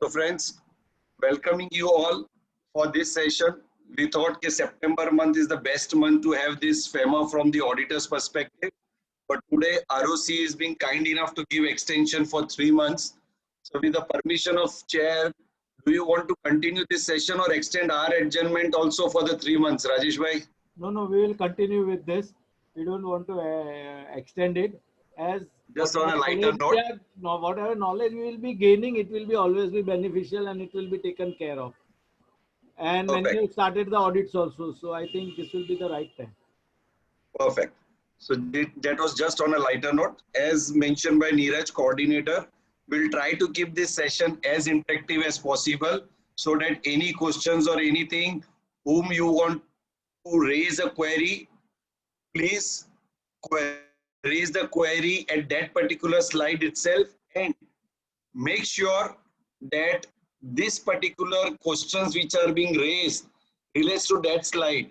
So friends, welcoming you all for this session. We thought that September month is the best month to have this FEMA from the auditor's perspective. But today ROC is being kind enough to give extension for 3 months. So with the permission of chair, do you want to continue this session or extend our adjournment also for the 3 months, Rajesh bhai? No, we will continue with this. We don't want to extend it as Just on a lighter note. whatever knowledge we will be gaining, it will be always be beneficial and it will be taken care of. And when Perfect. you started the audits also, so I think this will be the right time. Perfect. So that was just on a lighter note. As mentioned by Neeraj, coordinator, we'll try to keep this session as interactive as possible so that any questions or anything whom you want to raise a query, please raise the query at that particular slide itself and make sure that this particular questions which are being raised relates to that slide.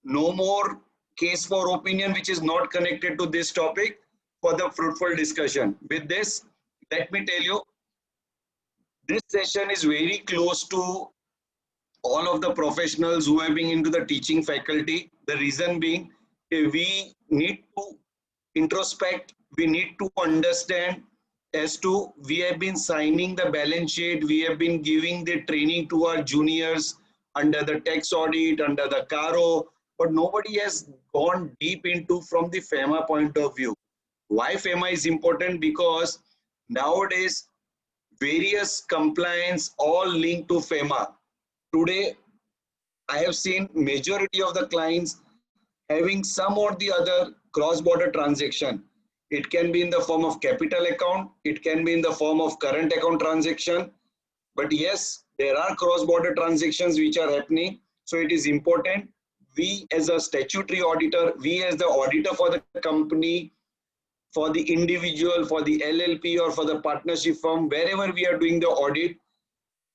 No more case for opinion which is not connected to this topic for the fruitful discussion. With this, let me tell you, this session is very close to all of the professionals who have been into the teaching faculty. The reason being, we need to introspect, we need to understand as to we have been signing the balance sheet, we have been giving the training to our juniors under the tax audit, under the CARO, but nobody has gone deep into from the FEMA point of view. Why FEMA is important? Because nowadays various compliance all linked to FEMA. Today, I have seen majority of the clients having some or the other cross-border transaction. It can be in the form of capital account, it can be in the form of current account transaction. But yes, there are cross-border transactions which are happening. So it is important. We as a statutory auditor, we as the auditor for the company, for the individual, for the LLP or for the partnership firm, wherever we are doing the audit,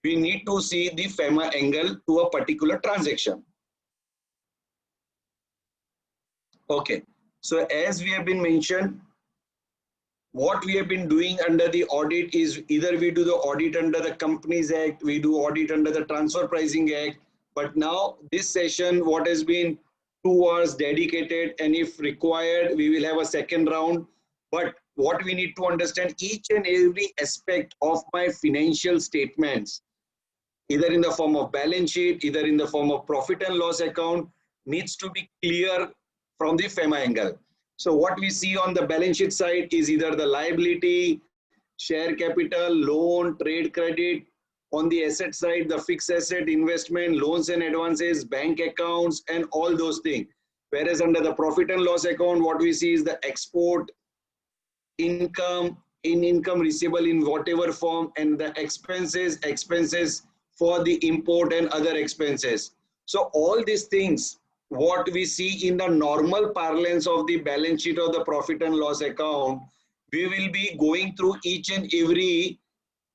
we need to see the FEMA angle to a particular transaction. Okay, so as we have been mentioned, what we have been doing under the audit is either we do the audit under the Companies Act, we do audit under the Transfer Pricing Act, but now this session, what has been 2 hours dedicated, and if required, we will have a second round. But what we need to understand, each and every aspect of my financial statements, either in the form of balance sheet, either in the form of profit and loss account, needs to be clear from the FEMA angle. So what we see on the balance sheet side is either the liability, share capital, loan, trade credit. On the asset side, the fixed asset, investment, loans and advances, bank accounts, and all those things. Whereas under the profit and loss account, what we see is the export, income, income receivable in whatever form, and the expenses for the import and other expenses. So all these things, what we see in the normal parlance of the balance sheet or the profit and loss account, we will be going through each and every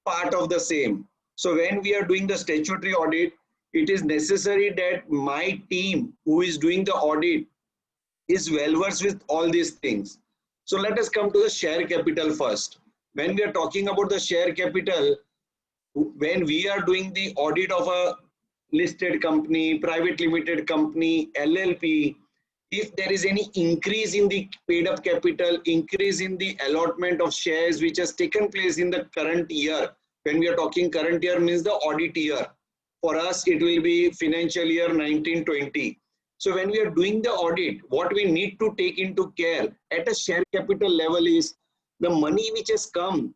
part of the same. So when we are doing the statutory audit, it is necessary that my team who is doing the audit is well versed with all these things. So let us come to the share capital first. When we are talking about the share capital, when we are doing the audit of a listed company, private limited company, LLP, if there is any increase in the paid up capital, increase in the allotment of shares which has taken place in the current year, when we are talking current year means the audit year. For us, it will be financial year 1920. So when we are doing the audit, what we need to take into care at a share capital level is the money which has come,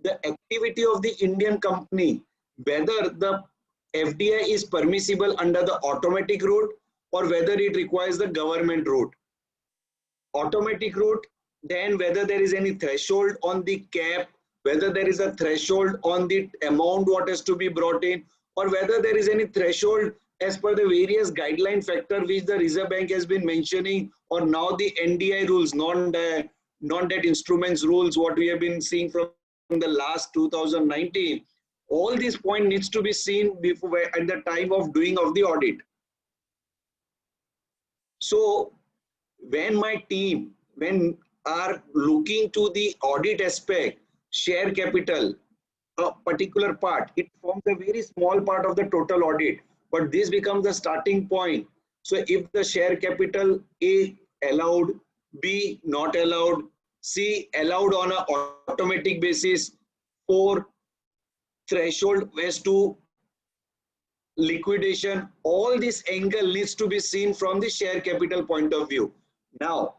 the activity of the Indian company, whether the FDI is permissible under the automatic route or whether it requires the government route. Automatic route, then whether there is any threshold on the cap, whether there is a threshold on the amount what has to be brought in, or whether there is any threshold as per the various guideline factor which the Reserve Bank has been mentioning, or now the NDI rules, non-debt instruments rules, what we have been seeing from the last 2019. All these points needs to be seen before at the time of doing of the audit. So when my team, when are looking to the audit aspect, share capital, a particular part. It forms a very small part of the total audit, but this becomes the starting point. So if the share capital A allowed, B not allowed, C allowed on a automatic basis, 4 threshold as to liquidation, all this angle needs to be seen from the share capital point of view. Now,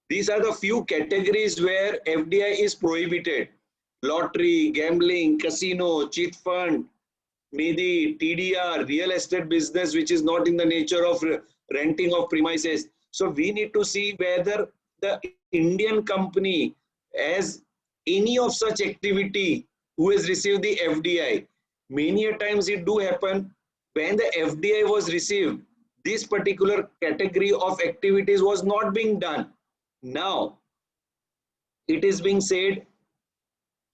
these are the few categories where FDI is prohibited. Lottery, gambling, casino, cheat fund, maybe TDR, real estate business, which is not in the nature of renting of premises. So we need to see whether the Indian company has any of such activity who has received the FDI. Many a times it do happen when the FDI was received, this particular category of activities was not being done. Now, it is being said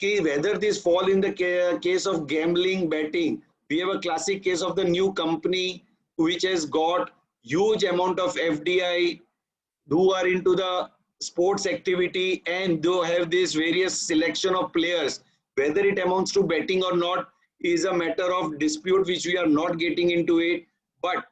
whether this fall in the case of gambling, betting. We have a classic case of the new company which has got huge amount of FDI, who are into the sports activity, and do have this various selection of players. Whether it amounts to betting or not is a matter of dispute which we are not getting into it. But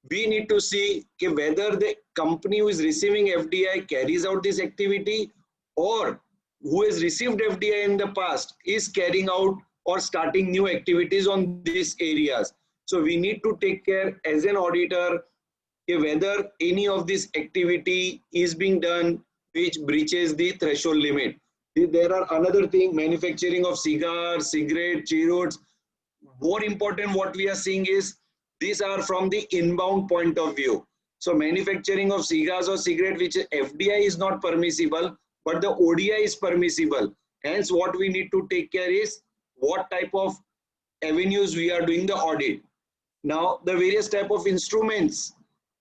we need to see whether the company who is receiving FDI carries out this activity, or who has received FDI in the past is carrying out or starting new activities on these areas. So we need to take care as an auditor whether any of this activity is being done which breaches the threshold limit. There are another thing, manufacturing of cigars, cigarette, cheroot. More important, what we are seeing is these are from the inbound point of view. So manufacturing of cigars or cigarette, which FDI is not permissible, but the ODI is permissible. Hence, what we need to take care is what type of avenues we are doing the audit. Now, the various type of instruments.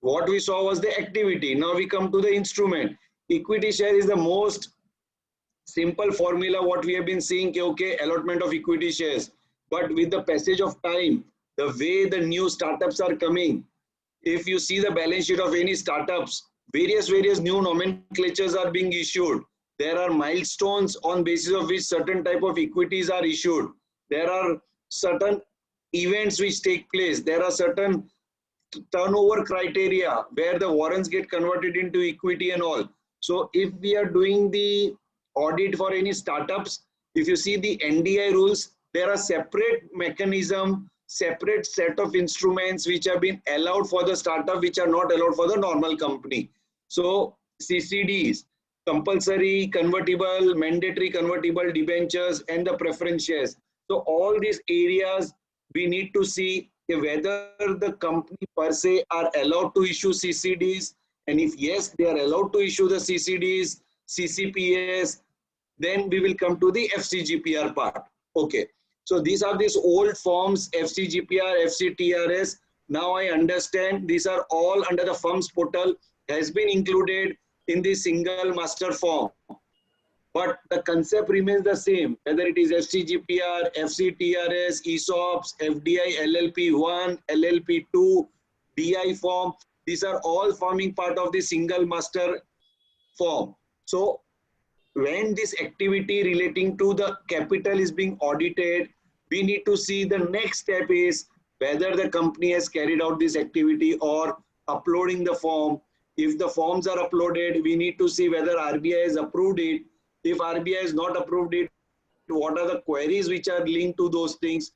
What we saw was the activity. Now we come to the instrument. Equity share is the most simple formula what we have been seeing, okay, allotment of equity shares. But with the passage of time, the way the new startups are coming, if you see the balance sheet of any startups, various new nomenclatures are being issued. There are milestones on basis of which certain type of equities are issued. There are certain events which take place. There are certain turnover criteria where the warrants get converted into equity and all. So if we are doing the audit for any startups, if you see the NDI rules, there are separate mechanism, separate set of instruments which have been allowed for the startup, which are not allowed for the normal company. So CCDs, compulsory convertible, mandatory convertible debentures, and the preference shares. So all these areas we need to see whether the company per se are allowed to issue CCDs, and if yes, they are allowed to issue the CCDs, CCPS, then we will come to the FCGPR part. Okay, so these are these old forms, FCGPR, FCTRS. Now I understand these are all under the firms portal, has been included in the single master form. But the concept remains the same, whether it is FCGPR, FCTRS, ESOPs, FDI, LLP1, LLP2, DI form. These are all forming part of the single master form. So when this activity relating to the capital is being audited, we need to see the next step is whether the company has carried out this activity or uploading the form. If the forms are uploaded, we need to see whether RBI has approved it. If RBI has not approved it, what are the queries which are linked to those things?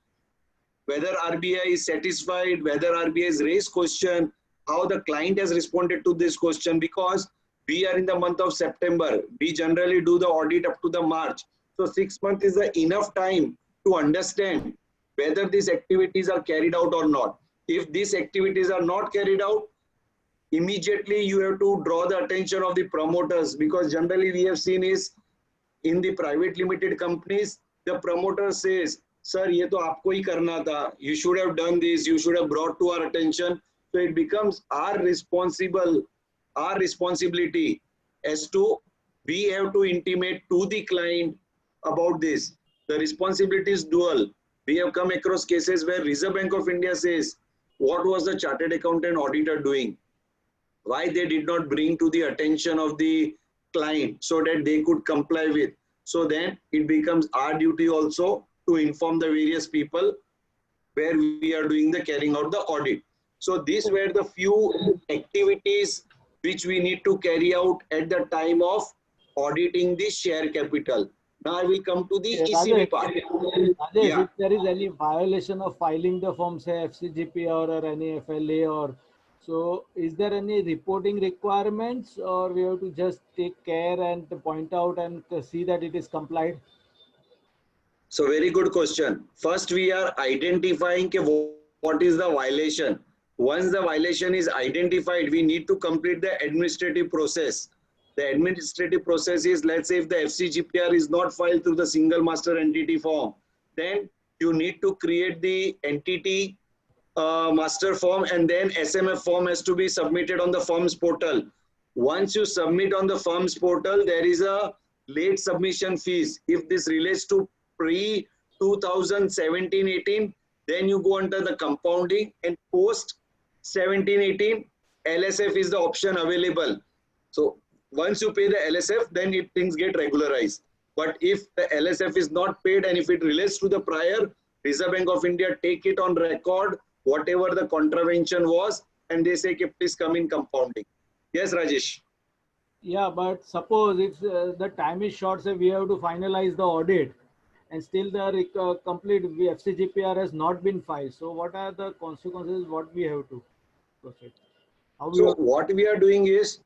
Whether RBI is satisfied, whether RBI has raised question, how the client has responded to this question, because we are in the month of September. We generally do the audit up to the March. So 6 months is enough time to understand whether these activities are carried out or not. If these activities are not carried out, immediately you have to draw the attention of the promoters, because generally we have seen is in the private limited companies, the promoter says, sir, ye to aapko hi karna tha. You should have done this. You should have brought to our attention. So it becomes our responsibility as to we have to intimate to the client about this. The responsibility is dual. We have come across cases where Reserve Bank of India says, what was the chartered accountant auditor doing? Why they did not bring to the attention of the client so that they could comply with. So then it becomes our duty also to inform the various people where we are doing the carrying out the audit. So these were the few activities which we need to carry out at the time of auditing the share capital. Now I will come to the ECB part. Rajesh, Yeah. if there is any violation of filing the form, say FCGPR or any FLA, or so, is there any reporting requirements, or we have to just take care and point out and see that it is complied? So very good question. First, we are identifying what is the violation. Once the violation is identified, we need to complete the administrative process. The administrative process is, let's say if the FCGPR is not filed through the single master entity form, then you need to create the entity master form, and then SMF form has to be submitted on the firm's portal. Once you submit on the firm's portal, there is a late submission fees. If this relates to pre 2017-18, then you go under the compounding, and post 17-18, LSF is the option available. So once you pay the LSF, then things get regularized. But if the LSF is not paid and if it relates to the prior, Reserve Bank of India take it on record, whatever the contravention was, and they say, please come in compounding. Yes, Rajesh. Yeah, but suppose if the time is short, say we have to finalize the audit, and still the complete FCGPR has not been filed. So what are the consequences? What we have to proceed? So what we are doing is,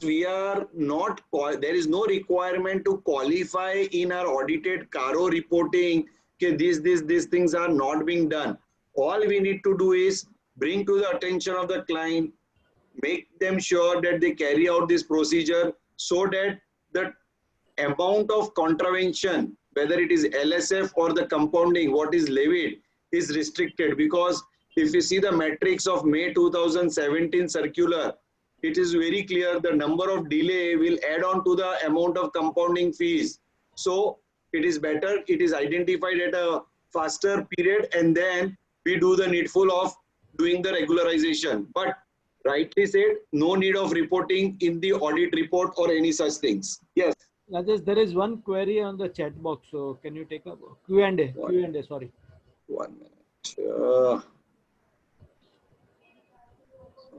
we are not, there is no requirement to qualify in our audited CARO reporting, okay, these things are not being done. All we need to do is bring to the attention of the client, make them sure that they carry out this procedure so that the amount of contravention, whether it is LSF or the compounding, what is levied, is restricted. Because if you see the metrics of May 2017 circular, it is very clear the number of delay will add on to the amount of compounding fees. So it is better, it is identified at a faster period, and then we do the needful of doing the regularization. But rightly said, no need of reporting in the audit report or any such things. Yes. Rajesh, there is one query on the chat box. So can you take a Q&A, sorry. 1 minute.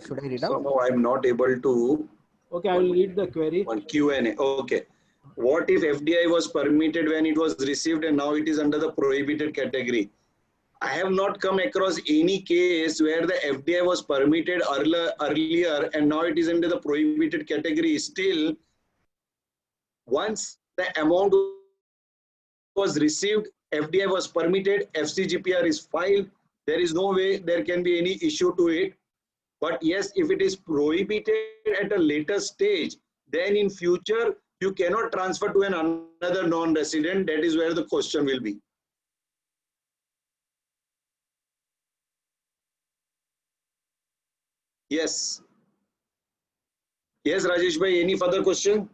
Should I read out? Somehow I'm not able to. Okay, I will read the query. One Q&A. Okay. What if FDI was permitted when it was received and now it is under the prohibited category? I have not come across any case where the FDI was permitted earlier and now it is under the prohibited category. Still, once the amount was received, FDI was permitted, FCGPR is filed, there is no way there can be any issue to it. But yes, if it is prohibited at a later stage, then in future, you cannot transfer to another non-resident. That is where the question will be. Yes. Yes, Rajesh bhai, any further question?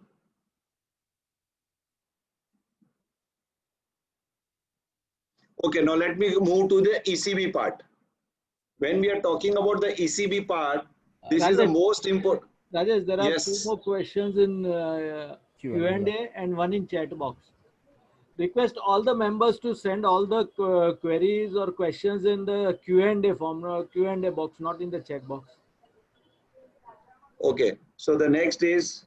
Okay, now let me move to the ECB part. When we are talking about the ECB part, this is the most important. Rajesh, there are Yes. 2 more questions in Q&A and one in chat box. Request all the members to send all the queries or questions in the Q&A form, Q&A box, not in the chat box. Okay, so the next is,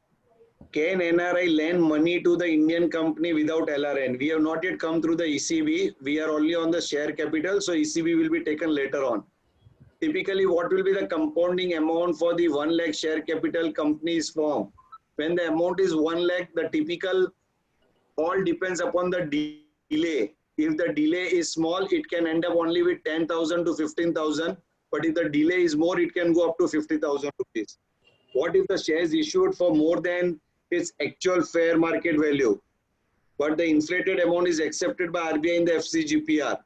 can NRI lend money to the Indian company without LRN? We have not yet come through the ECB. We are only on the share capital, so ECB will be taken later on. Typically, what will be the compounding amount for the 1 lakh share capital company's form? When the amount is 1 lakh, the typical all depends upon the delay. If the delay is small, it can end up only with 10,000 to 15,000. But if the delay is more, it can go up to 50,000 rupees. What if the shares issued for more than its actual fair market value, but the inflated amount is accepted by RBI in the FCGPR?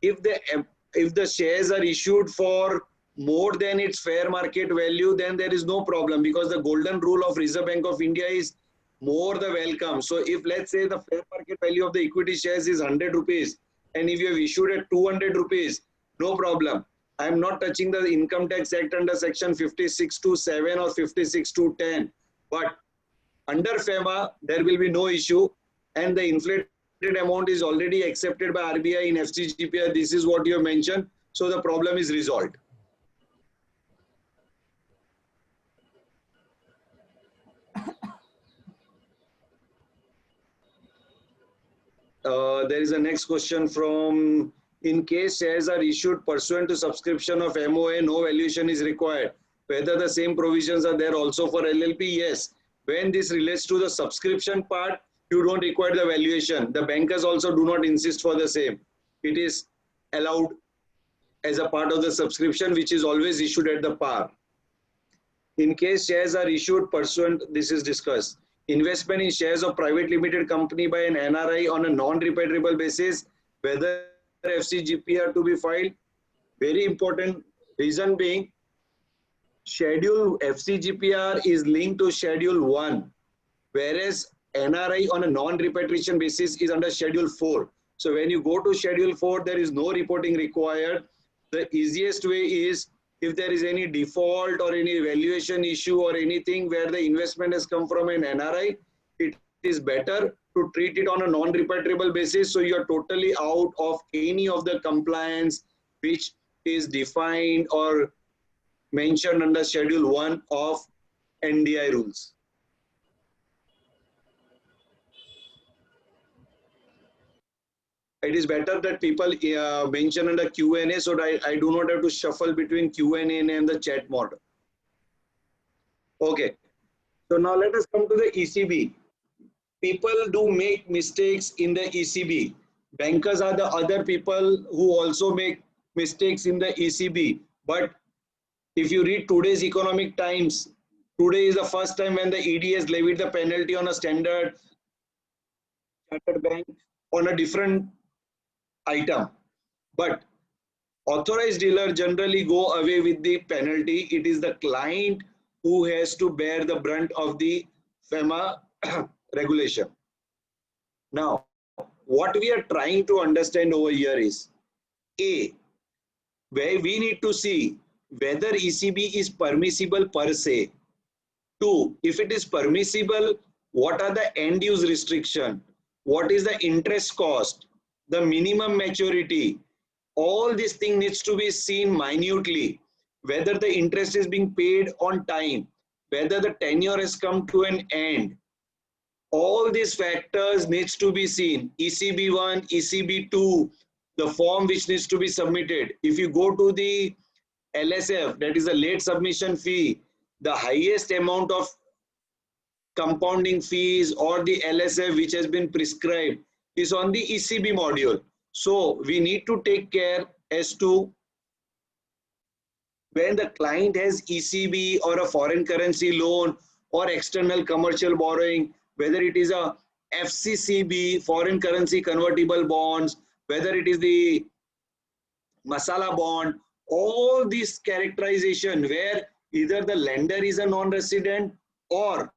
If the shares are issued for more than its fair market value, then there is no problem, because the golden rule of Reserve Bank of India is more the welcome. So if, let's say, the fair market value of the equity shares is 100 rupees, and if you have issued at 200 rupees, no problem. I am not touching the Income Tax Act under section 56(2)(7) or 56(2)(10). But under FEMA, there will be no issue, and the inflated amount is already accepted by RBI in FCGPR. This is what you have mentioned. So the problem is resolved. There is a next question from, in case shares are issued pursuant to subscription of MOA, no valuation is required. Whether the same provisions are there also for LLP? Yes. When this relates to the subscription part, you don't require the valuation. The bankers also do not insist for the same. It is allowed as a part of the subscription, which is always issued at the par. In case shares are issued pursuant, this is discussed. Investment in shares of private limited company by an NRI on a non-repatriable basis, whether FCGPR to be filed. Very important, reason being, schedule FCGPR is linked to schedule 1, whereas NRI on a non-repatriation basis is under schedule 4. So when you go to schedule 4, there is no reporting required. The easiest way is, if there is any default or any valuation issue or anything where the investment has come from an NRI, it is better to treat it on a non-repatriable basis. So you are totally out of any of the compliance which is defined or mentioned under schedule 1 of NDI rules. It is better that people mention under Q&A, so that I do not have to shuffle between Q&A and the chat mode. Okay, so now let us come to the ECB. People do make mistakes in the ECB. Bankers are the other people who also make mistakes in the ECB. But if you read today's Economic Times, today is the first time when the ED has levied the penalty on a Standard Chartered Bank on a different item, but authorized dealer generally go away with the penalty. It is the client who has to bear the brunt of the FEMA regulation. Now, what we are trying to understand over here is, A, where we need to see whether ECB is permissible per se. 2, if it is permissible, what are the end use restriction? What is the interest cost? The minimum maturity? All these things needs to be seen minutely. Whether the interest is being paid on time, whether the tenure has come to an end. All these factors needs to be seen. ECB1, ECB2, the form which needs to be submitted. If you go to the LSF, that is a late submission fee, the highest amount of compounding fees or the LSF which has been prescribed is on the ECB module. So we need to take care as to when the client has ECB or a foreign currency loan or external commercial borrowing, whether it is a FCCB, foreign currency convertible bonds, whether it is the masala bond, all this characterization where either the lender is a non-resident or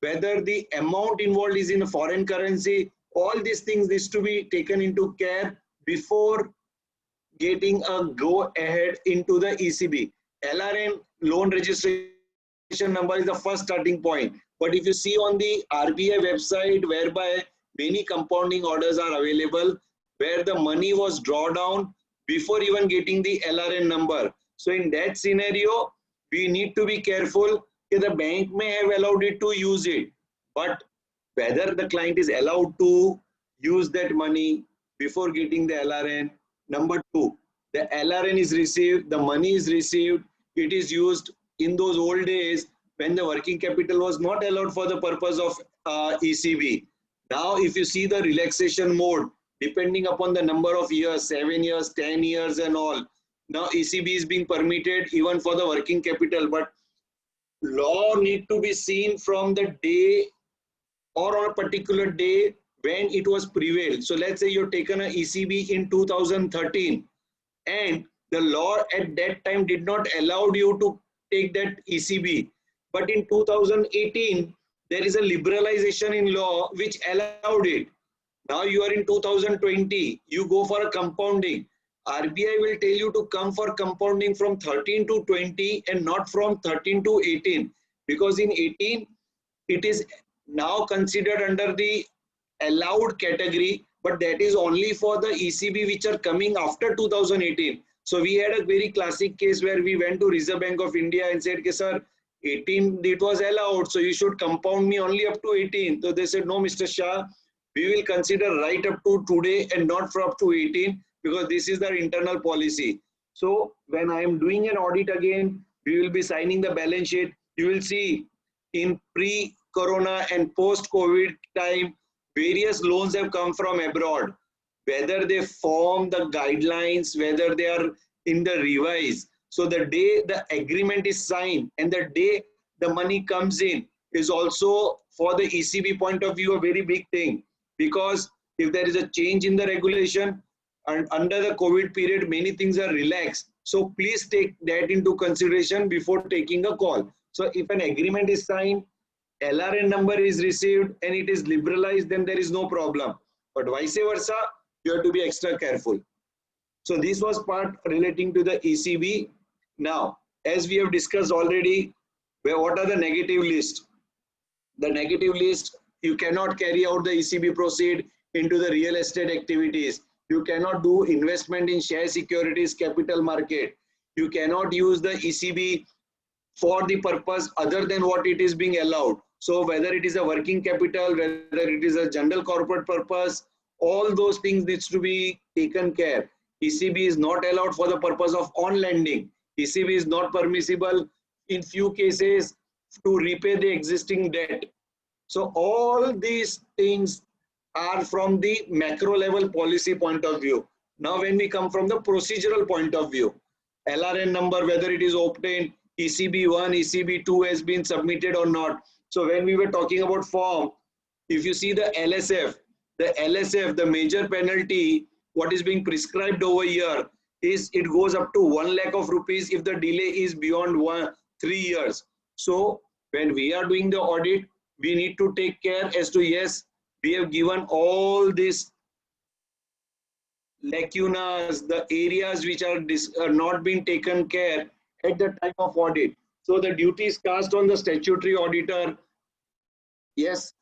whether the amount involved is in a foreign currency, all these things needs to be taken into care before getting a go ahead into the ECB. LRN, loan registration number, is the first starting point. But if you see on the RBI website, whereby many compounding orders are available, where the money was drawn down before even getting the LRN number. So in that scenario, we need to be careful that the bank may have allowed it to use it, but whether the client is allowed to use that money before getting the LRN. Number 2, the LRN is received, the money is received, it is used in those old days when the working capital was not allowed for the purpose of ECB. Now, if you see the relaxation mode, depending upon the number of years, 7 years, 10 years and all, now ECB is being permitted even for the working capital, but law need to be seen from the day or on a particular day when it was prevailed. So let's say you've taken an ECB in 2013 and the law at that time did not allow you to take that ECB. But in 2018, there is a liberalization in law which allowed it. Now you are in 2020, you go for a compounding. RBI will tell you to come for compounding from 13 to 20 and not from 13 to 18. Because in 18, it is now considered under the allowed category but that is only for the ECB which are coming after 2018. So we had a very classic case where we went to Reserve Bank of India and said, okay, sir, 18 it was allowed, so you should compound me only up to 18. So they said, no, Mr. Shah, we will consider right up to today and not for up to 18 because this is their internal policy. So when I am doing an audit again, we will be signing the balance sheet. You will see in pre-corona and post-COVID time, various loans have come from abroad. Whether they form the guidelines, whether they are in the revise. So the day the agreement is signed and the day the money comes in is also for the ECB point of view a very big thing, because if there is a change in the regulation and under the COVID period, many things are relaxed. So please take that into consideration before taking a call. So if an agreement is signed, LRN number is received and it is liberalized, then there is no problem. But vice versa, you have to be extra careful. So this was part relating to the ECB. Now, as we have discussed already, what are the negative lists? The negative list, you cannot carry out the ECB proceed into the real estate activities. You cannot do investment in share securities capital market. You cannot use the ECB for the purpose other than what it is being allowed. So whether it is a working capital, whether it is a general corporate purpose, all those things needs to be taken care. ECB is not allowed for the purpose of on lending. ECB is not permissible in few cases to repay the existing debt. So all these things are from the macro level policy point of view. Now when we come from the procedural point of view, LRN number, whether it is obtained, ECB1, ECB2 has been submitted or not. So when we were talking about form, if you see the LSF, the major penalty, what is being prescribed over here is it goes up to 1 lakh of rupees if the delay is beyond 3 years. So when we are doing the audit, we need to take care as to, yes, we have given all these lacunas, the areas which are not being taken care at the time of audit. So the duty is cast on the statutory auditor. Yes,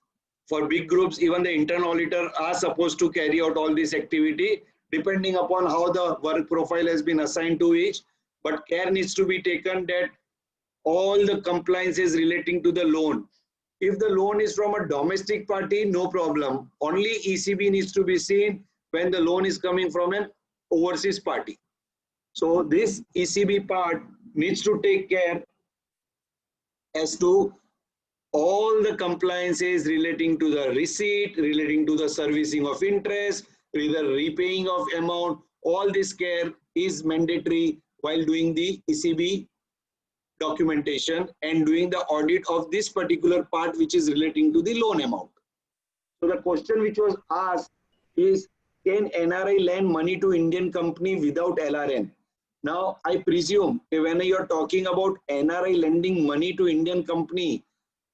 for big groups, even the internal auditor are supposed to carry out all this activity depending upon how the work profile has been assigned to each. But care needs to be taken that all the compliances relating to the loan. If the loan is from a domestic party, no problem. Only ECB needs to be seen when the loan is coming from an overseas party. So this ECB part needs to take care as to all the compliances relating to the receipt, relating to the servicing of interest, the repaying of amount. All this care is mandatory while doing the ECB documentation and doing the audit of this particular part which is relating to the loan amount. So the question which was asked is, can NRI lend money to Indian company without LRN? Now I presume when you are talking about NRI lending money to Indian company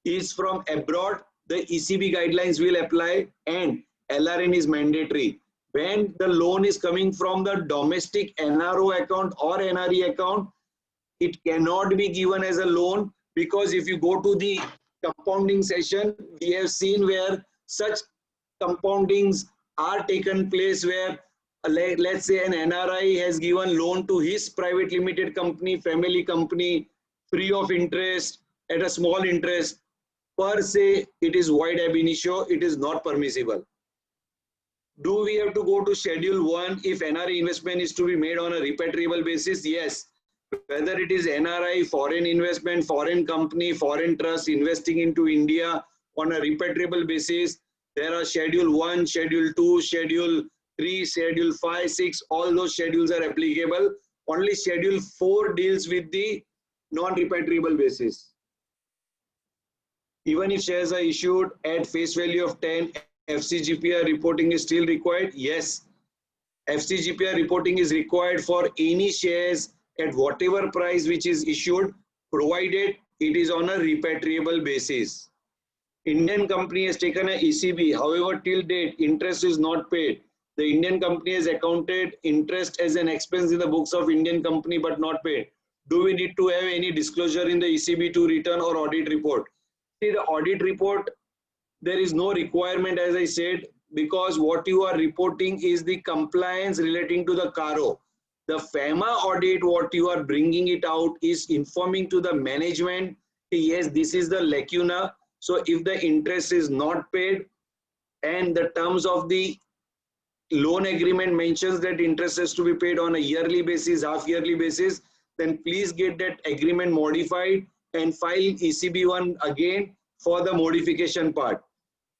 is from abroad, the ECB guidelines will apply and LRN is mandatory. When the loan is coming from the domestic NRO account or NRE account, it cannot be given as a loan, because if you go to the compounding session, we have seen where such compoundings are taken place where let's say an NRI has given loan to his private limited company, family company, free of interest, at a small interest. Per se, it is void ab initio, it is not permissible. Do we have to go to Schedule 1 if NRI investment is to be made on a repatriable basis? Yes. Whether it is NRI, foreign investment, foreign company, foreign trust investing into India on a repatriable basis, there are Schedule 1, Schedule 2, Schedule 3, Schedule 5, 6, all those schedules are applicable. Only Schedule 4 deals with the non-repatriable basis. Even if shares are issued at face value of 10, FCGPR reporting is still required? Yes. FCGPR reporting is required for any shares at whatever price which is issued, provided it is on a repatriable basis. Indian company has taken a ECB, however till date interest is not paid. The Indian company has accounted interest as an expense in the books of Indian company but not paid. Do we need to have any disclosure in the ECB2 return or audit report? See, the audit report, there is no requirement, as I said, because what you are reporting is the compliance relating to the CARO. The FEMA audit, what you are bringing it out is informing to the management, yes, this is the lacuna. So if the interest is not paid and the terms of the loan agreement mentions that interest has to be paid on a yearly basis, half yearly basis, then please get that agreement modified and file ECB1 again for the modification part.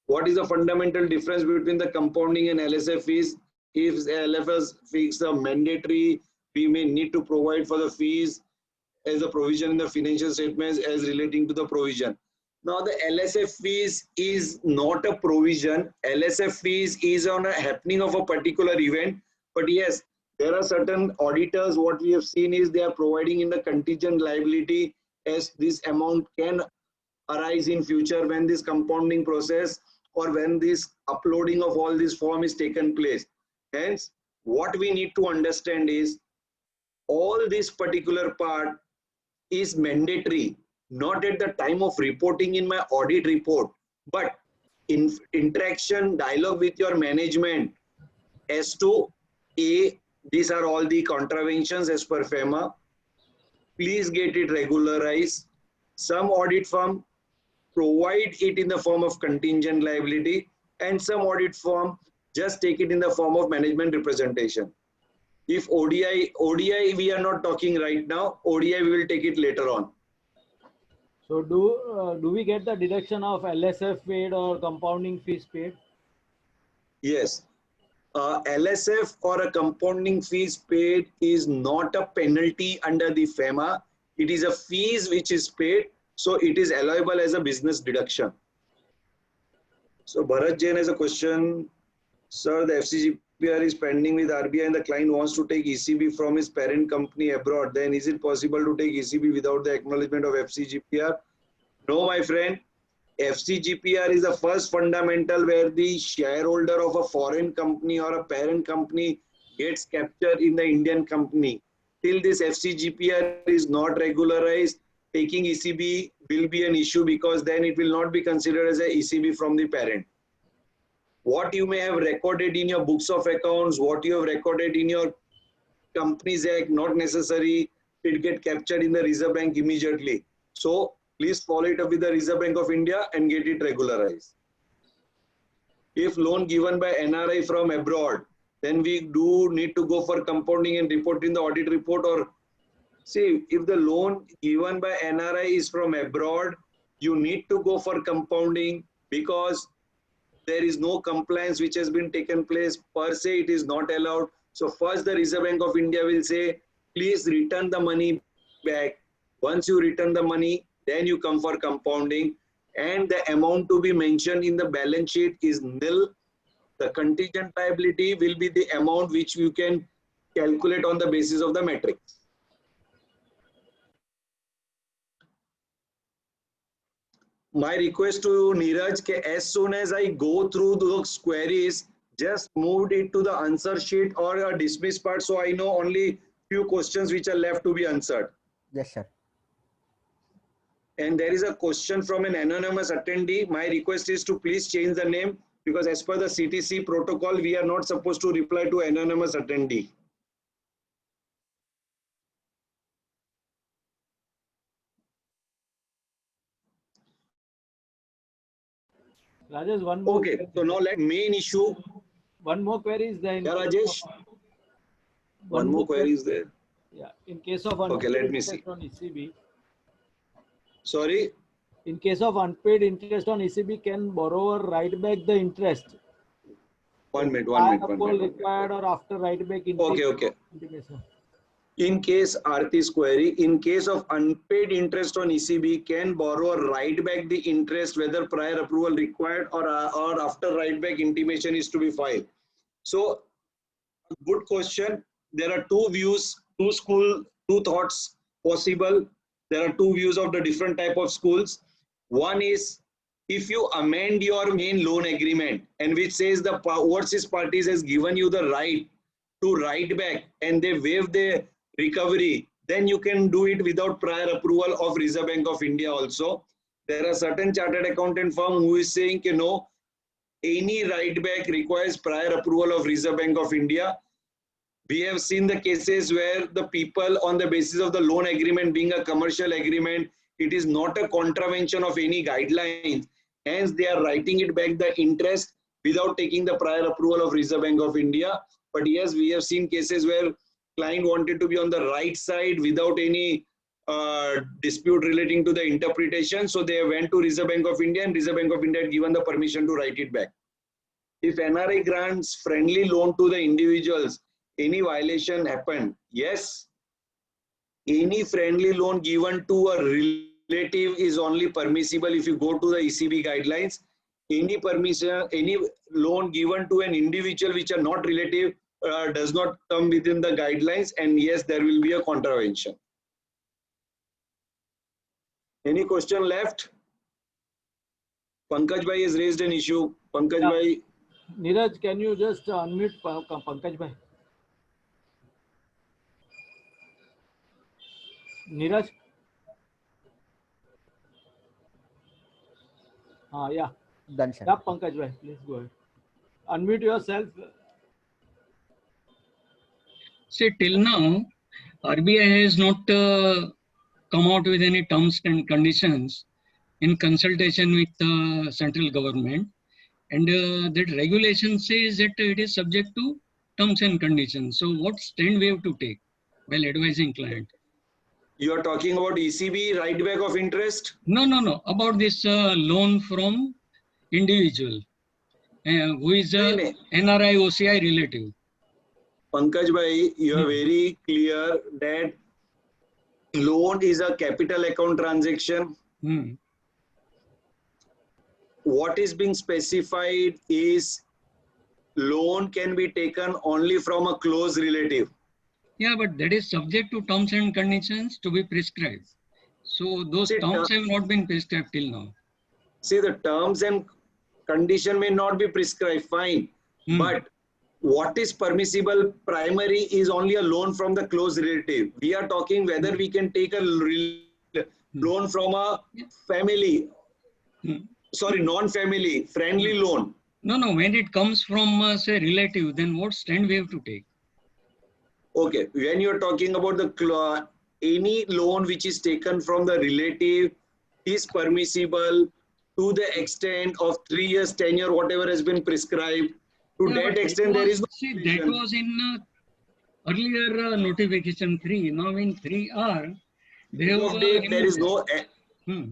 What is the fundamental difference between the compounding and LSF fees? If LFS fees are mandatory, we may need to provide for the fees as a provision in the financial statements as relating to the provision. Now the LSF fees is not a provision. LSF fees is on a happening of a particular event. But yes, there are certain auditors, what we have seen is they are providing in the contingent liability as this amount can arise in future when this compounding process or when this uploading of all this form is taken place. Hence, what we need to understand is all this particular part is mandatory, not at the time of reporting in my audit report, but in interaction, dialogue with your management as to A, these are all the contraventions as per FEMA. Please get it regularized. Some audit firm provide it in the form of contingent liability, and some audit firm just take it in the form of management representation. If ODI we are not talking right now, ODI we will take it later on. So do we get the deduction of LSF paid or compounding fees paid? Yes. LSF or a compounding fees paid is not a penalty under the FEMA. It is a fees which is paid. So it is allowable as a business deduction. So Bharat Jain has a question. Sir, the FCGPR is pending with RBI and the client wants to take ECB from his parent company abroad. Then is it possible to take ECB without the acknowledgement of FCGPR? No, my friend. FCGPR is the first fundamental where the shareholder of a foreign company or a parent company gets captured in the Indian company. Till this FCGPR is not regularized, taking ECB will be an issue because then it will not be considered as a ECB from the parent. What you may have recorded in your books of accounts, what you have recorded in your Companies Act, not necessary, it get captured in the Reserve Bank immediately. So please follow it up with the Reserve Bank of India and get it regularized. If loan given by NRI from abroad, then we do need to go for compounding and report in the audit report. Or see, if the loan given by NRI is from abroad, you need to go for compounding because there is no compliance which has been taken place. Per se, it is not allowed. So first the Reserve Bank of India will say, please return the money back. Once you return the money, then you come for compounding. And the amount to be mentioned in the balance sheet is nil. The contingent liability will be the amount which you can calculate on the basis of the matrix. My request to Neeraj, as soon as I go through those queries, just move it to the answer sheet or a dismiss part, so I know only few questions which are left to be answered. Yes, sir. And there is a question from an anonymous attendee. My request is to please change the name because as per the CTC protocol, we are not supposed to reply to anonymous attendee. Rajesh, one more. Okay, so now let main issue. One more query is there. Yeah, Rajesh. One more query is there. Yeah, in case of okay, let me see. On ECB. Sorry. In case of unpaid interest on ECB, can borrower write back the interest? 1 minute, 1 minute. Required or after write back interest? Okay. In case Arti's query, in case of unpaid interest on ECB, can borrower write back the interest whether prior approval required or after write back intimation is to be filed? So, good question. There are two views, two thoughts possible. There are two views of the different type of schools. One is if you amend your main loan agreement and which says the overseas parties has given you the right to write back and they waive the recovery, then you can do it without prior approval of Reserve Bank of India also. There are certain chartered accountant firm who is saying, you know, any write back requires prior approval of Reserve Bank of India. We have seen the cases where the people on the basis of the loan agreement being a commercial agreement, it is not a contravention of any guidelines. Hence, they are writing it back the interest without taking the prior approval of Reserve Bank of India. But yes, we have seen cases where client wanted to be on the right side without any dispute relating to the interpretation. So they went to Reserve Bank of India and Reserve Bank of India had given the permission to write it back. If NRI grants friendly loan to the individuals, any violation happened? Yes. Any friendly loan given to a relative is only permissible if you go to the ECB guidelines. Any permission, any loan given to an individual which are not relative does not come within the guidelines, and yes, there will be a contravention. Any question left? Pankaj Bhai has raised an issue. Pankaj Bhai. Neeraj, can you just unmute Pankaj Bhai? Neeraj? Yeah. Done, sir. Yeah, Pankaj Bhai, please go ahead. Unmute yourself. See, till now, RBI has not come out with any terms and conditions in consultation with the central government. And that regulation says that it is subject to terms and conditions. So what stand we have to take while advising client? You are talking about ECB write back of interest? No. About this loan from individual who is a NRI OCI relative. Pankaj Bhai, you are very clear that loan is a capital account transaction. What is being specified is loan can be taken only from a close relative. Yeah, but that is subject to terms and conditions to be prescribed. So those terms have not been prescribed till now. See, the terms and condition may not be prescribed, fine. But what is permissible primary is only a loan from the close relative. We are talking whether we can take a loan from a family. Sorry, non-family, friendly loan. No, when it comes from, say, relative, then what stand we have to take? Okay, when you're talking about the any loan which is taken from the relative is permissible to the extent of 3 years tenure, whatever has been prescribed. To that extent, there is no. See, that was in earlier notification 3. Now in 3R, there is no.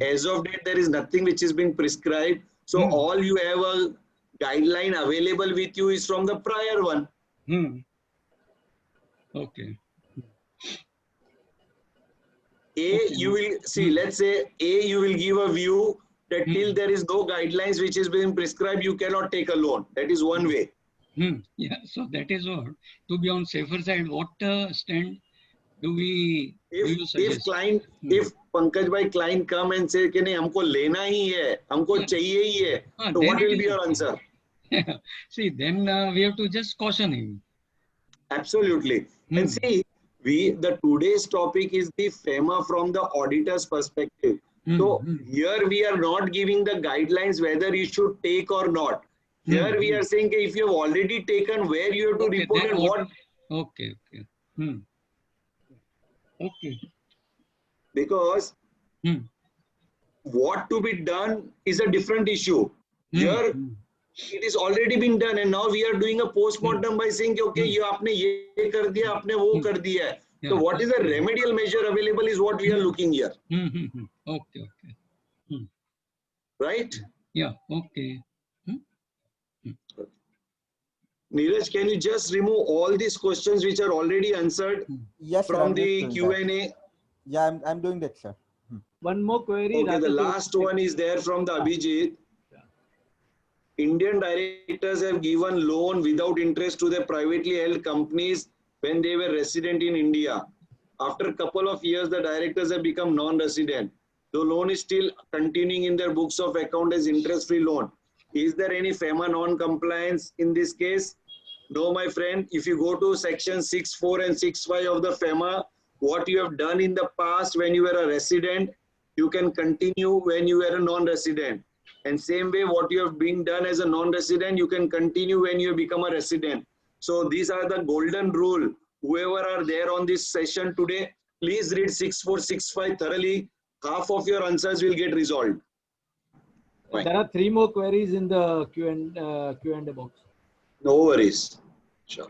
As of date, there is nothing which is being prescribed. So all you have a guideline available with you is from the prior one. Okay. You will see, let's say you will give a view that till there is no guidelines which is being prescribed, you cannot take a loan. That is one way. Yeah, so that is what. To be on safer side, what stand do you suggest? If Pankaj Bhai client come and say कि नहीं हमको लेना ही है, हमको चाहिए ही है, so what will be your answer? See, then we have to just caution him. Absolutely. And see, the today's topic is the FEMA from the auditor's perspective. So here we are not giving the guidelines whether you should take or not. Here we are saying if you have already taken, where you have to report and what. Okay. Okay. Because what to be done is a different issue. Here it is already been done, and now we are doing a postmortem by saying okay, you आपने ये कर दिया, आपने वो कर दिया है. So what is the remedial measure available is what we are looking here. Okay. Right? Yeah. Okay. Neeraj, can you just remove all these questions which are already answered from the Q&A? Yeah, I'm doing that, sir. One more query. Okay, the last one is there from the Abhijit. Indian directors have given loan without interest to their privately held companies when they were resident in India. After a couple of years, the directors have become non-resident. The loan is still continuing in their books of account as interest-free loan. Is there any FEMA non-compliance in this case? No, my friend. If you go to section 6.4 and 6.5 of the FEMA, what you have done in the past when you were a resident, you can continue when you were a non-resident. And same way, what you have been done as a non-resident, you can continue when you become a resident. So these are the golden rule. Whoever are there on this session today, please read 6465 thoroughly. Half of your answers will get resolved. Fine. There are 3 more queries in the Q&A box. No worries. Sure.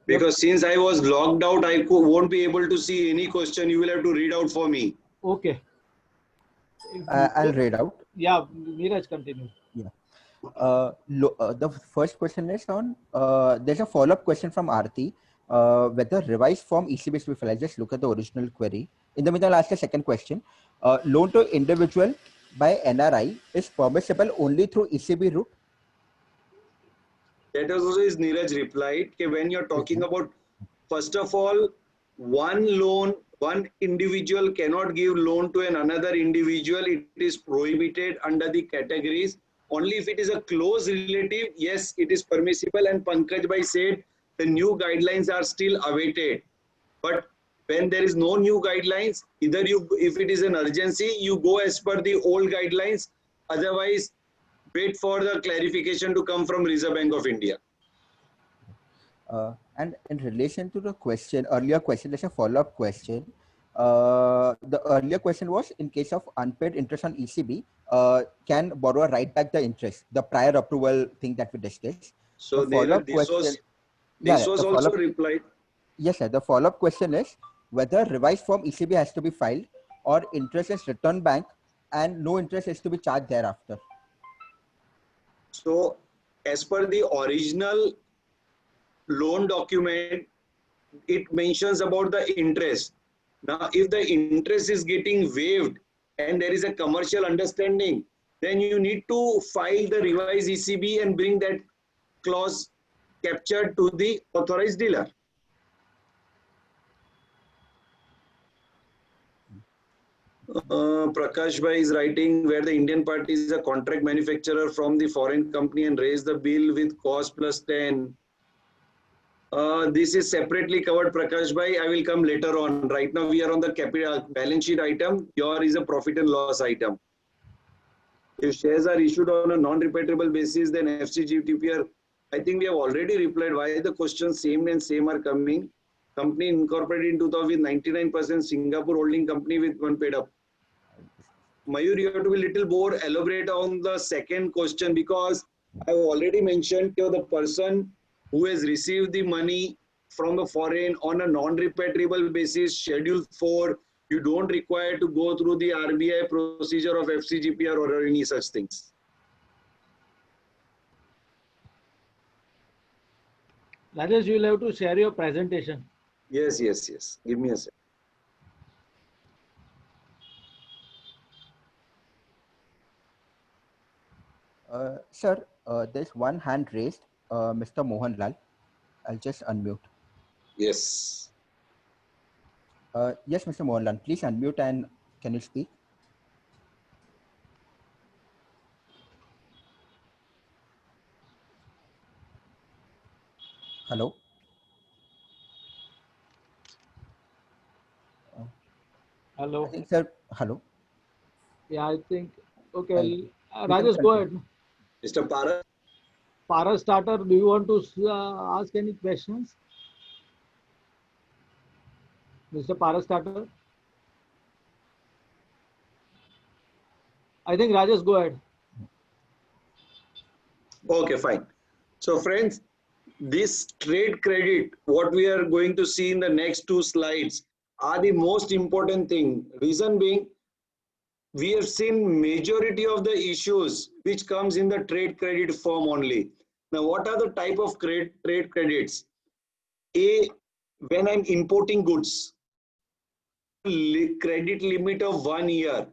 Because since I was logged out, I won't be able to see any question. You will have to read out for me. Okay. I'll read out. Yeah, Neeraj, continue. The first question is on, there's a follow-up question from Aarti, whether revised form ECB is to be filed. Just look at the original query. In the meantime, I'll ask a second question. Loan to individual by NRI is permissible only through ECB route? That also is Neeraj replied. Okay, when you're talking about, first of all, one individual cannot give loan to another individual. It is prohibited under the categories. Only if it is a close relative, yes, it is permissible. And Pankaj Bhai said the new guidelines are still awaited. But when there is no new guidelines, either you, if it is an urgency, you go as per the old guidelines. Otherwise, wait for the clarification to come from Reserve Bank of India. And in relation to the question, earlier question, there's a follow-up question. The earlier question was, in case of unpaid interest on ECB, can borrower write back the interest, the prior approval thing that we discussed? So this was also replied. Yes, sir. The follow-up question is whether revised form ECB has to be filed or interest is returned bank and no interest is to be charged thereafter. So as per the original loan document, it mentions about the interest. Now, if the interest is getting waived and there is a commercial understanding, then you need to file the revised ECB and bring that clause captured to the authorized dealer. Prakash Bhai is writing where the Indian party is a contract manufacturer from the foreign company and raise the bill with cost plus 10. This is separately covered, Prakash Bhai. I will come later on. Right now, we are on the capital balance sheet item. Your is a profit and loss item. If shares are issued on a non-repatriable basis, then FCGTPR, I think we have already replied why the questions same and same are coming. Company incorporated in 2000 with 99%, Singapore holding company with one paid up. Mayur, you have to be a little more elaborate on the second question, because I have already mentioned to the person who has received the money from the foreign on a non-repatriable basis, Schedule 4, you don't require to go through the RBI procedure of FCGPR or any such things. Rajesh, you will have to share your presentation. Yes. Give me a second. Sir, there's one hand raised, Mr. Mohan Lal. I'll just unmute. Yes. Yes, Mr. Mohan Lal, please unmute and can you speak? Hello? Hello. I think, sir, hello? Yeah, I think. Okay. Rajesh, go ahead. Mr. Paras? Paras starter, do you want to ask any questions? Mr. Paras starter? I think Rajesh, go ahead. Okay, fine. So friends, this trade credit, what we are going to see in the next two slides, are the most important thing. Reason being, we have seen majority of the issues which comes in the trade credit form only. Now, what are the type of trade credits? A, when I'm importing goods, credit limit of 1 year.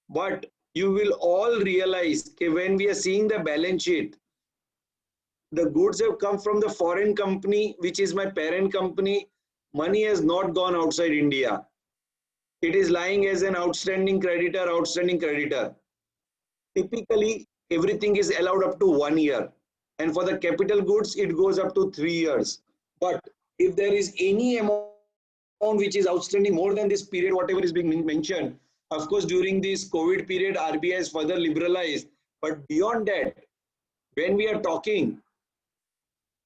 But you will all realize that when we are seeing the balance sheet, the goods have come from the foreign company, which is my parent company. Money has not gone outside India. It is lying as an outstanding creditor. Typically, everything is allowed up to 1 year. And for the capital goods, it goes up to 3 years. But if there is any amount which is outstanding more than this period, whatever is being mentioned, Of course, during this COVID period, RBI has further liberalized. But beyond that, when we are talking,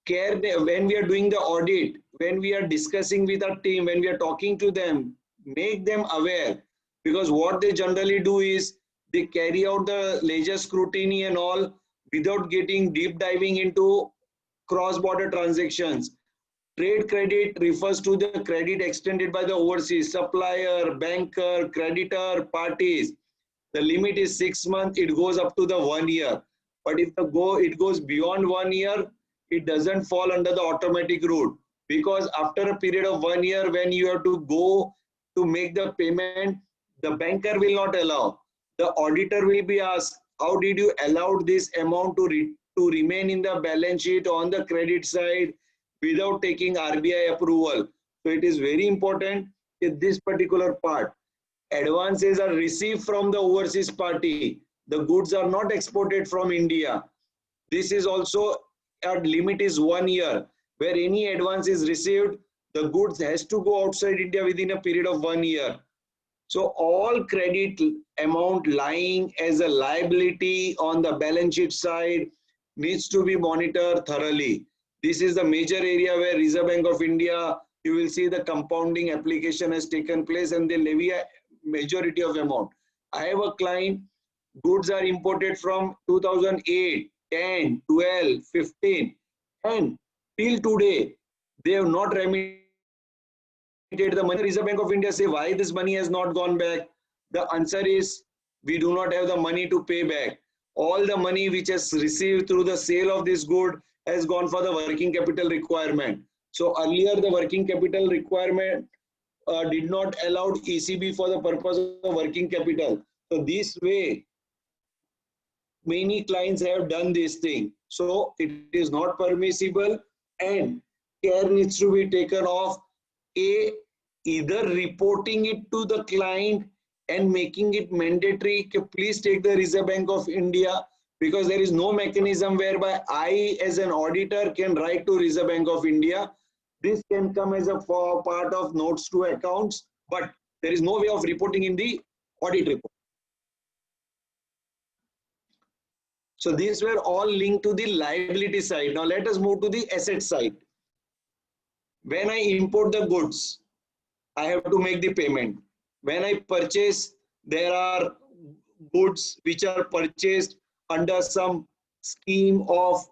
when we are doing the audit, when we are discussing with our team, when we are talking to them, make them aware. Because what they generally do is they carry out the leisure scrutiny and all without getting deep diving into cross-border transactions. Trade credit refers to the credit extended by the overseas supplier, banker, creditor, parties. The limit is 6 months, it goes up to the 1 year. But if it goes beyond 1 year, it doesn't fall under the automatic route. Because after a period of 1 year, when you have to go to make the payment, the banker will not allow. The auditor will be asked, how did you allow this amount to remain in the balance sheet on the credit side without taking RBI approval? So it is very important in this particular part. Advances are received from the overseas party. The goods are not exported from India. This is also, our limit is 1 year. Where any advance is received, the goods has to go outside India within a period of 1 year. So all credit amount lying as a liability on the balance sheet side needs to be monitored thoroughly. This is the major area where Reserve Bank of India, you will see the compounding application has taken place and they levy a majority of amount. I have a client, goods are imported from 2008, 10, 12, 15, and till today, they have not remitted the money. Reserve Bank of India say, why this money has not gone back? The answer is, we do not have the money to pay back. All the money which is received through the sale of this good has gone for the working capital requirement. So earlier the working capital requirement did not allow ECB for the purpose of working capital. So this way, many clients have done this thing. So it is not permissible and care needs to be taken of either reporting it to the client and making it mandatory. Please take the Reserve Bank of India, because there is no mechanism whereby I as an auditor can write to Reserve Bank of India. This can come as a part of notes to accounts, but there is no way of reporting in the audit report. So these were all linked to the liability side. Now let us move to the asset side. When I import the goods, I have to make the payment. When I purchase, there are goods which are purchased under some scheme of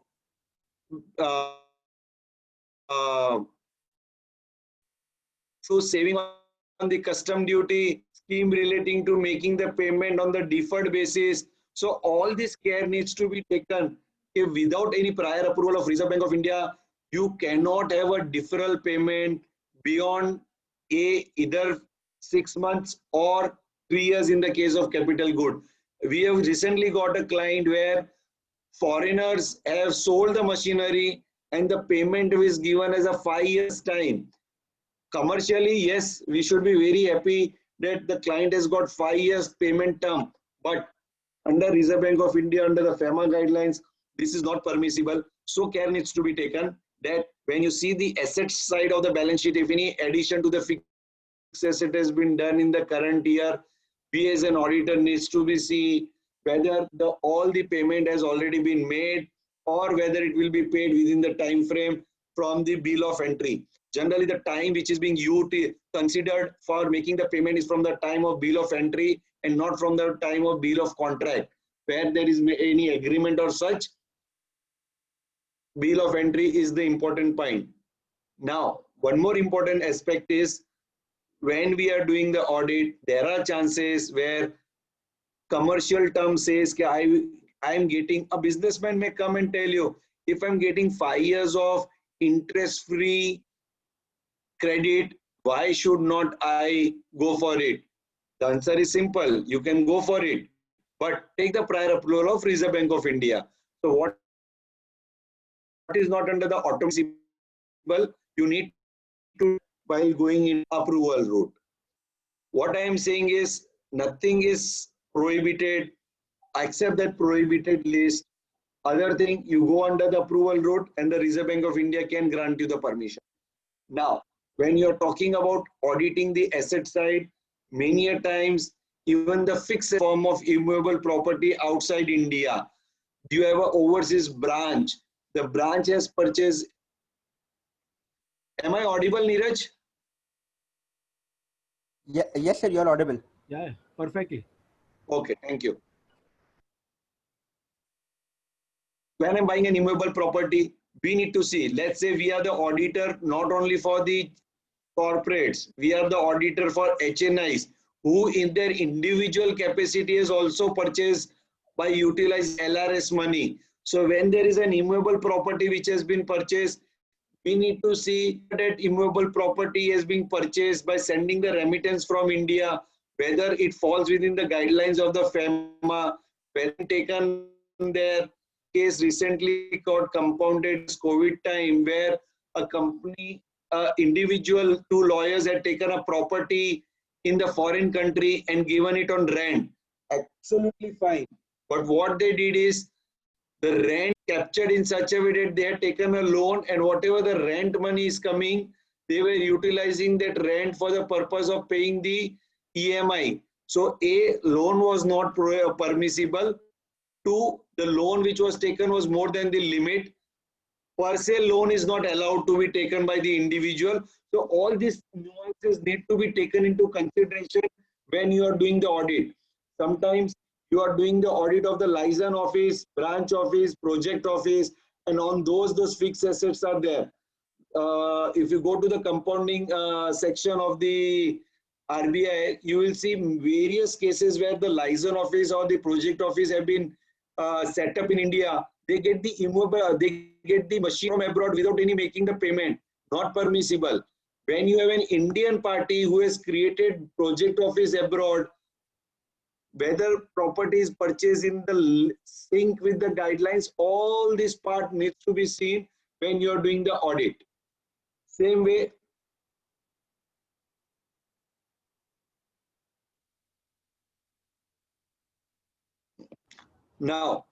so saving on the custom duty, scheme relating to making the payment on the deferred basis. So all this care needs to be taken. If without any prior approval of Reserve Bank of India, you cannot have a deferral payment beyond either 6 months or 3 years in the case of capital good. We have recently got a client where foreigners have sold the machinery and the payment is given as a 5 years time. Commercially, yes, we should be very happy that the client has got 5 years payment term, but under Reserve Bank of India, under the FEMA guidelines, this is not permissible. So care needs to be taken that when you see the asset side of the balance sheet, if any addition to the fixed asset has been done in the current year, we as an auditor needs to be see whether all the payment has already been made or whether it will be paid within the time frame from the bill of entry. Generally, the time which is being considered for making the payment is from the time of bill of entry and not from the time of bill of contract. Where there is any agreement or such, bill of entry is the important point. Now, one more important aspect is when we are doing the audit, there are chances where commercial term says I am getting, a businessman may come and tell you, if I'm getting 5 years of interest-free credit, why should not I go for it? The answer is simple. You can go for it, but take the prior approval of Reserve Bank of India. So what is not under the automatic, you need to while going in approval route. What I am saying is nothing is prohibited except that prohibited list. Other thing, you go under the approval route and the Reserve Bank of India can grant you the permission. Now, when you're talking about auditing the asset side, many a times even the fixed form of immovable property outside India. Do you have an overseas branch? The branch has purchased. Am I audible, Neeraj? Yeah, yes, sir, you're audible. Yeah, perfectly. Okay, thank you. When I'm buying an immovable property, we need to see, let's say we are the auditor not only for the corporates, we are the auditor for HNIs who in their individual capacity is also purchased by utilizing LRS money. So when there is an immovable property which has been purchased, we need to see that immovable property has been purchased by sending the remittance from India, whether it falls within the guidelines of the FEMA, when taken their case recently got compounded COVID time where a company, individual, two lawyers had taken a property in the foreign country and given it on rent. Absolutely fine. But what they did is the rent captured in such a way that they had taken a loan and whatever the rent money is coming, they were utilizing that rent for the purpose of paying the EMI. So A, loan was not permissible. Two, the loan which was taken was more than the limit. Per se loan is not allowed to be taken by the individual. So all these nuances need to be taken into consideration when you are doing the audit. Sometimes you are doing the audit of the license office, branch office, project office, and on those fixed assets are there. If you go to the compounding section of the RBI, you will see various cases where the license office or the project office have been set up in India. They get the immobile, they get the machine from abroad without any making the payment. Not permissible. When you have an Indian party who has created project office abroad, whether property is purchased in the sync with the guidelines, all this part needs to be seen when you are doing the audit. Same way, now,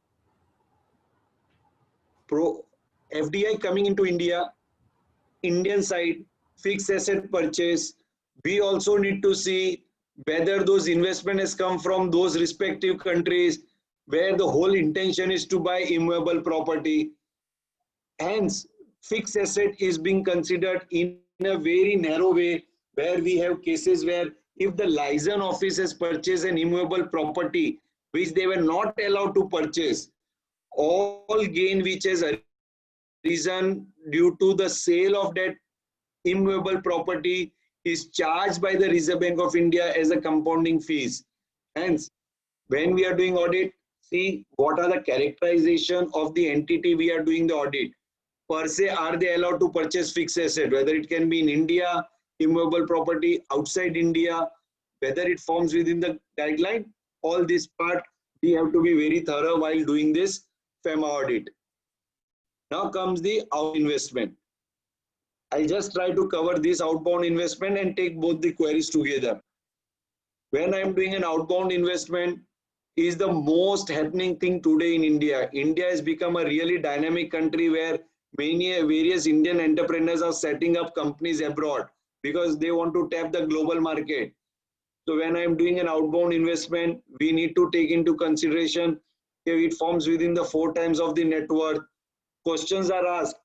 FDI coming into India, Indian side, fixed asset purchase, we also need to see whether those investment has come from those respective countries where the whole intention is to buy immovable property. Hence, fixed asset is being considered in a very narrow way where we have cases where if the license office has purchased an immovable property which they were not allowed to purchase, all gain which has arisen due to the sale of that immovable property is charged by the Reserve Bank of India as a compounding fees. Hence, when we are doing audit, see what are the characterization of the entity we are doing the audit. Per se, are they allowed to purchase fixed asset, whether it can be in India, immovable property outside India, whether it forms within the guideline, all this part we have to be very thorough while doing this FEMA audit. Now comes the out investment. I'll just try to cover this outbound investment and take both the queries together. When I'm doing an outbound investment, is the most happening thing today in India. India has become a really dynamic country where various Indian entrepreneurs are setting up companies abroad because they want to tap the global market. So when I'm doing an outbound investment, we need to take into consideration if it forms within the 4 times of the net worth. Questions are asked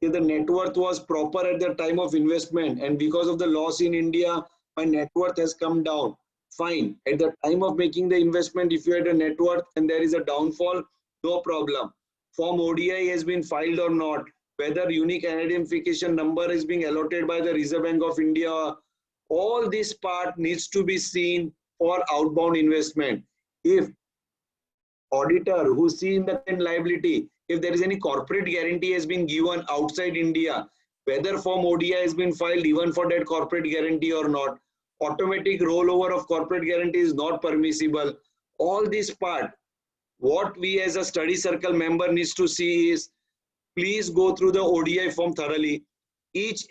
if the net worth was proper at the time of investment and because of the loss in India, my net worth has come down. Fine. At the time of making the investment, if you had a net worth and there is a downfall, no problem. Form ODI has been filed or not, whether unique identification number is being allotted by the Reserve Bank of India, all this part needs to be seen for outbound investment. If auditor who see in the liability, if there is any corporate guarantee has been given outside India, whether form ODI has been filed even for that corporate guarantee or not, automatic rollover of corporate guarantee is not permissible. All this part, what we as a study circle member needs to see is, please go through the ODI form thoroughly.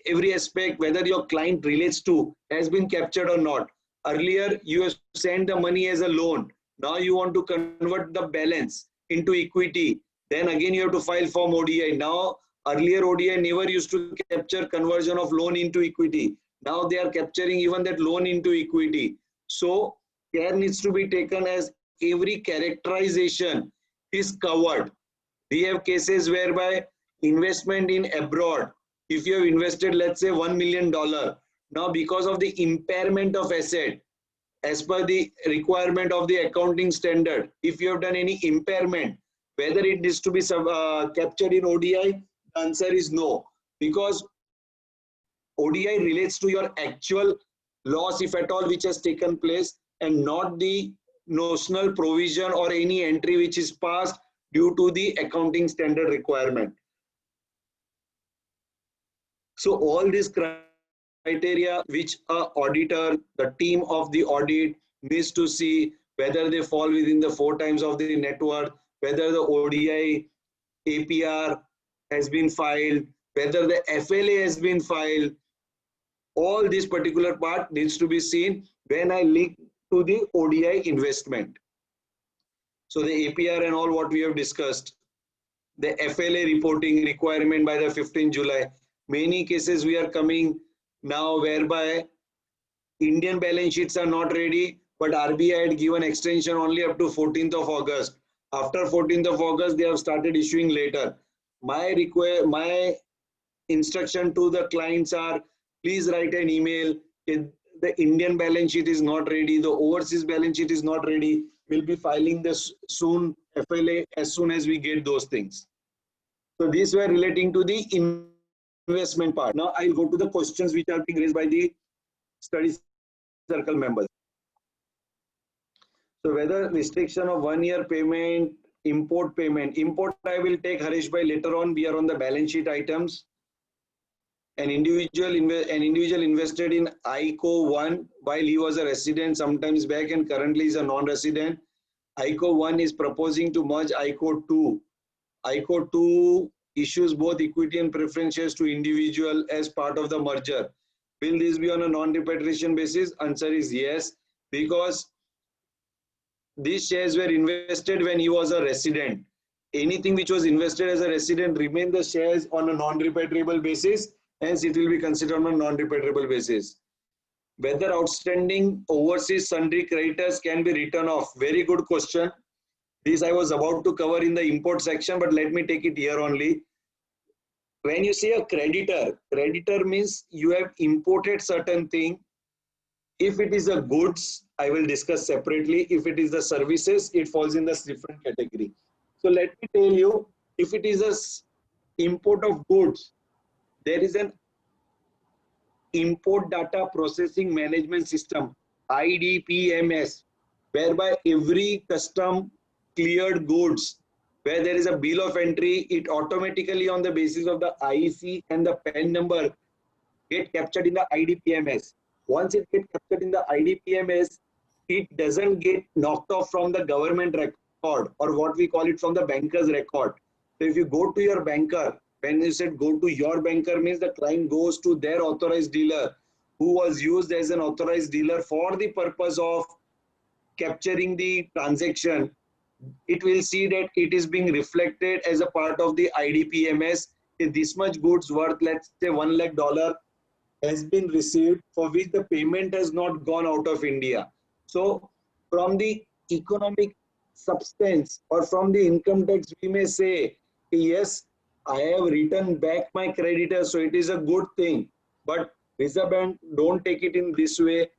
Every aspect, whether your client relates to, has been captured or not. Earlier, you have sent the money as a loan. Now you want to convert the balance into equity. Then again, you have to file form ODI. Now, earlier ODI never used to capture conversion of loan into equity. Now they are capturing even that loan into equity. So care needs to be taken as every characterization is covered. We have cases whereby investment in abroad, if you have invested, let's say $1 million, now because of the impairment of asset, as per the requirement of the accounting standard, if you have done any impairment, whether it is to be captured in ODI, the answer is no, because ODI relates to your actual loss, if at all, which has taken place, and not the notional provision or any entry which is passed due to the accounting standard requirement. So all these criteria which a auditor, the team of the audit needs to see, whether they fall within the 4 times of the net worth, whether the ODI APR has been filed, whether the FLA has been filed, all this particular part needs to be seen when I link to the ODI investment. So the APR and all what we have discussed, the FLA reporting requirement by the 15th July. Many cases we are coming now whereby Indian balance sheets are not ready, but RBI had given extension only up to 14th of August. After 14th of August, they have started issuing later. My instruction to the clients are, please write an email. If the Indian balance sheet is not ready, the overseas balance sheet is not ready, we'll be filing this soon, FLA, as soon as we get those things. So these were relating to the investment part. Now I'll go to the questions which are being raised by the study circle members. So whether restriction of 1 year payment, import I will take Harish by later on. We are on the balance sheet items. An individual invested in ICO 1 while he was a resident sometimes back and currently is a non-resident. ICO 1 is proposing to merge ICO 2. ICO 2 issues both equity and preference shares to individual as part of the merger. Will this be on a non-repatriation basis? Answer is yes, because these shares were invested when he was a resident. Anything which was invested as a resident remain the shares on a non-repatriable basis. Hence, it will be considered on a non-repatriable basis. Whether outstanding overseas sundry creditors can be written off. Very good question. This I was about to cover in the import section, but let me take it here only. When you say a creditor means you have imported certain thing. If it is a goods, I will discuss separately. If it is the services, it falls in this different category. So let me tell you, if it is a import of goods, there is an import data processing management system, IDPMS, whereby every custom cleared goods, where there is a bill of entry, it automatically on the basis of the IEC and the PAN number get captured in the IDPMS. Once it gets captured in the IDPMS, it doesn't get knocked off from the government record or what we call it from the banker's record. So if you go to your banker, when you said go to your banker means the client goes to their authorized dealer who was used as an authorized dealer for the purpose of capturing the transaction. It will see that it is being reflected as a part of the IDPMS. If this much goods worth, let's say $1 lakh has been received for which the payment has not gone out of India. So from the economic substance or from the income tax, we may say, yes, I have returned back my creditor, so it is a good thing. But Reserve Bank, don't take it in this way.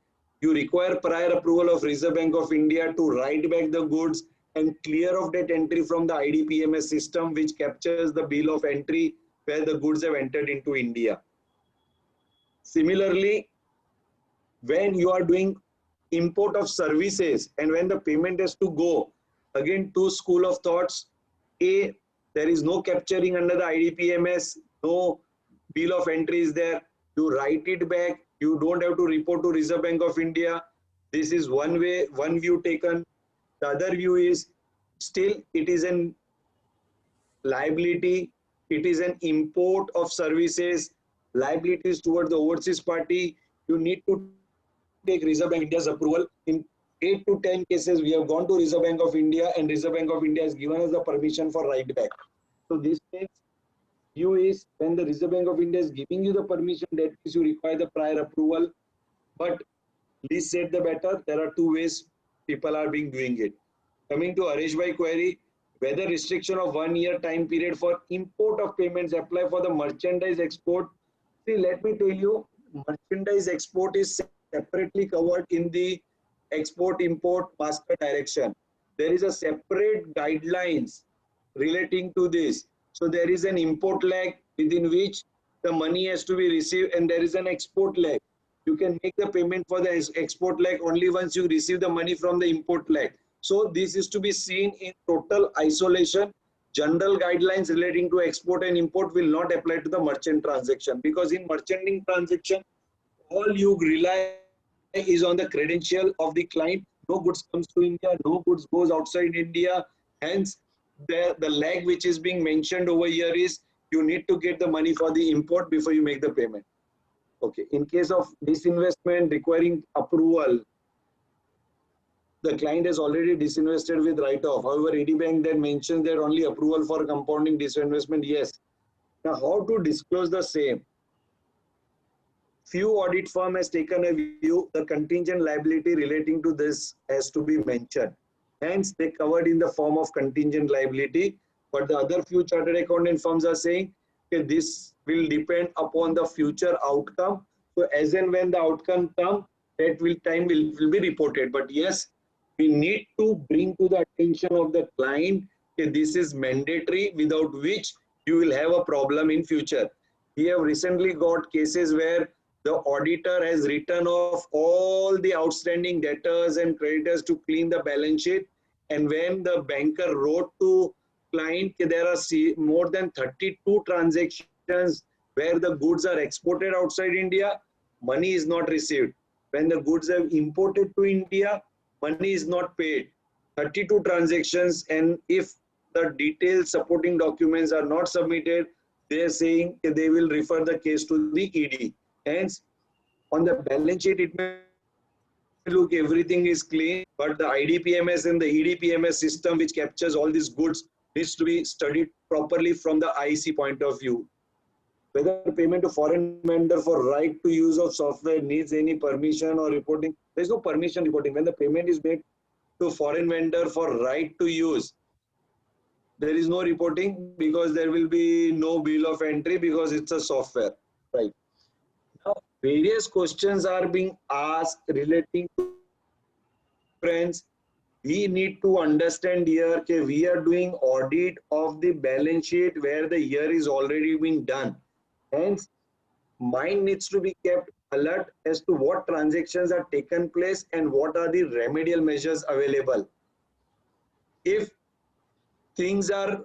You require prior approval of Reserve Bank of India to write back the goods and clear off that entry from the IDPMS system, which captures the bill of entry where the goods have entered into India. Similarly, when you are doing import of services and when the payment has to go, again, two school of thoughts. A, there is no capturing under the IDPMS, no bill of entry is there. You write it back. You don't have to report to Reserve Bank of India. This is one way, one view taken. The other view is still it is an liability. It is an import of services. Liabilities towards the overseas party. You need to take Reserve Bank of India's approval. In 8 to 10 cases, we have gone to Reserve Bank of India and Reserve Bank of India has given us the permission for write back. So this means view is when the Reserve Bank of India is giving you the permission, that means you require the prior approval. But least said the better. There are two ways. people are being doing it. Coming to Harish Bhai query, whether restriction of 1 year time period for import of payments apply for the merchandise export. See, let me tell you, merchandise export is separately covered in the export-import master direction. There is a separate guidelines relating to this. So there is an import leg within which the money has to be received, and there is an export leg. You can make the payment for the export leg only once you receive the money from the import leg. So this is to be seen in total isolation. General guidelines relating to export and import will not apply to the merchant transaction, because in merchanting transaction, all you rely is on the credential of the client. No goods comes to India, no goods goes outside India. Hence, the lag which is being mentioned over here is you need to get the money for the import before you make the payment. Okay. In case of disinvestment requiring approval, the client has already disinvested with write-off. However, ED Bank then mentions that only approval for compounding disinvestment. Yes. Now, how to disclose the same? Few audit firm has taken a view the contingent liability relating to this has to be mentioned. Hence, they covered in the form of contingent liability. But the other few chartered accountant firms are saying okay, this will depend upon the future outcome. So as and when the outcome comes, that time will be reported. But yes, we need to bring to the attention of the client that this is mandatory, without which you will have a problem in future. We have recently got cases where the auditor has written off all the outstanding debtors and creditors to clean the balance sheet. And when the banker wrote to client, there are more than 32 transactions where the goods are exported outside India, money is not received. When the goods are imported to India, money is not paid. 32 transactions, and if the detailed supporting documents are not submitted, they are saying they will refer the case to the ED. Hence, on the balance sheet, it may look everything is clean, but the IDPMS and the EDPMS system, which captures all these goods, needs to be studied properly from the IC point of view. Whether payment to foreign vendor for right to use of software needs any permission or reporting. There is no permission reporting. When the payment is made to foreign vendor for right to use, there is no reporting, because there will be no bill of entry, because it's a software, right? Now, various questions are being asked relating to friends. We need to understand here that we are doing audit of the balance sheet where the year is already been done. Hence, mind needs to be kept alert as to what transactions are taken place and what are the remedial measures available. If things are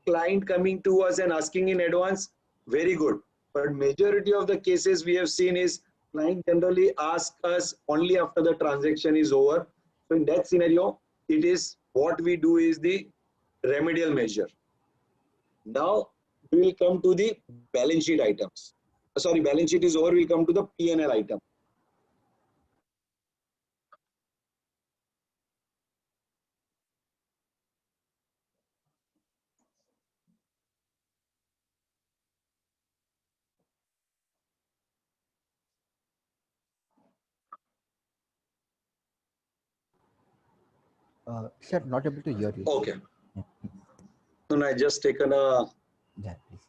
client coming to us and asking in advance, very good. But majority of the cases we have seen is client generally ask us only after the transaction is over. So in that scenario, it is what we do is the remedial measure. Now we will come to the balance sheet items. Sorry, balance sheet is over. We'll come to the P&L item. Sir, not able to hear you. Okay. And I just taken a Yeah, please.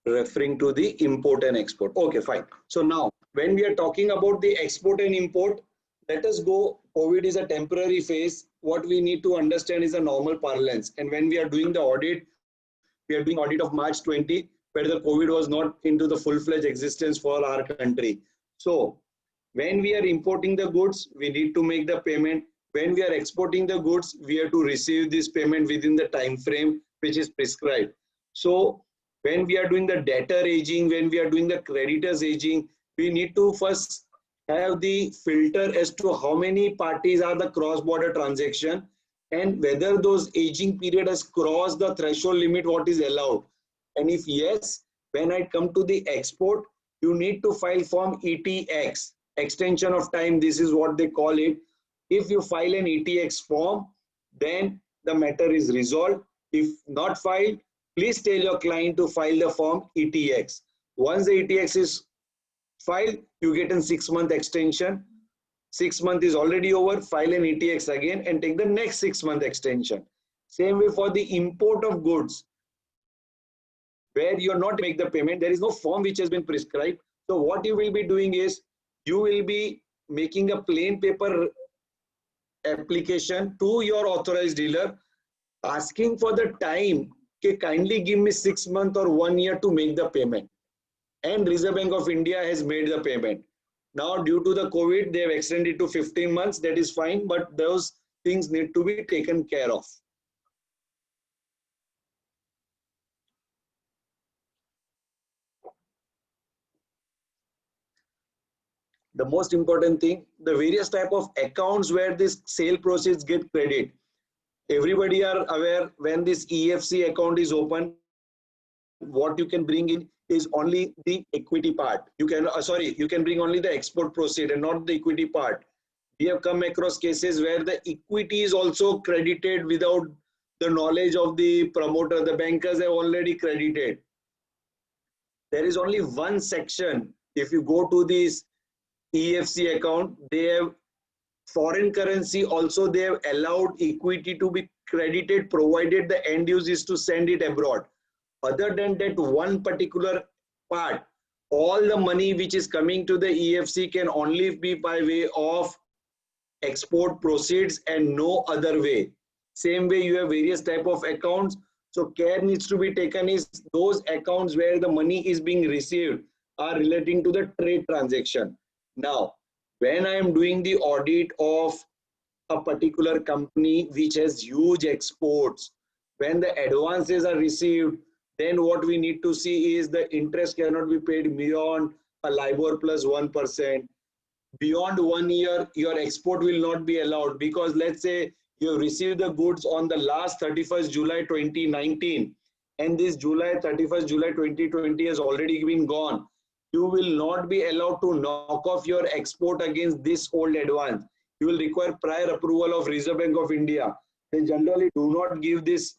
referring to the import and export. Okay, fine. So now when we are talking about the export and import, let us go. COVID is a temporary phase. What we need to understand is a normal parlance. And when we are doing the audit, we are doing audit of March 20, where the COVID was not into the full-fledged existence for our country. So when we are importing the goods, we need to make the payment. When we are exporting the goods, we have to receive this payment within the time frame which is prescribed. So when we are doing the debtor aging, when we are doing the creditors aging, we need to first have the filter as to how many parties are the cross-border transaction and whether those aging period has crossed the threshold limit what is allowed. And if yes, when I come to the export, you need to file form ETX, extension of time. This is what they call it. If you file an ETX form, then the matter is resolved. If not filed, please tell your client to file the form ETX. Once the ETX is filed, you get a 6-month extension. 6 months is already over, file an ETX again and take the next 6 month extension. Same way for the import of goods, where you're not make the payment, there is no form which has been prescribed. So what you will be doing is, you will be making a plain paper application to your authorized dealer, asking for the time, okay, kindly give me 6 months or 1 year to make the payment. And Reserve Bank of India has made the payment. Now, due to the COVID, they have extended to 15 months. That is fine, but those things need to be taken care of. The most important thing, the various type of accounts where this sale proceeds get credit. Everybody are aware, when this EFC account is open, what you can bring in is only the equity part. You can, you can bring only the export proceed and not the equity part. We have come across cases where the equity is also credited without the knowledge of the promoter. The bankers have already credited. There is only one section. If you go to this EFC account, they have foreign currency also, they have allowed equity to be credited provided the end use is to send it abroad. Other than that one particular part, all the money which is coming to the EFC can only be by way of export proceeds and no other way. Same way you have various type of accounts. So care needs to be taken is those accounts where the money is being received are relating to the trade transaction. Now, when I am doing the audit of a particular company which has huge exports, when the advances are received, then what we need to see is the interest cannot be paid beyond a LIBOR plus 1%. Beyond 1 year, your export will not be allowed, because let's say you received the goods on the last 31st July 2019 and this 31st July 2020 has already been gone. You will not be allowed to knock off your export against this old advance. You will require prior approval of Reserve Bank of India. They generally do not give this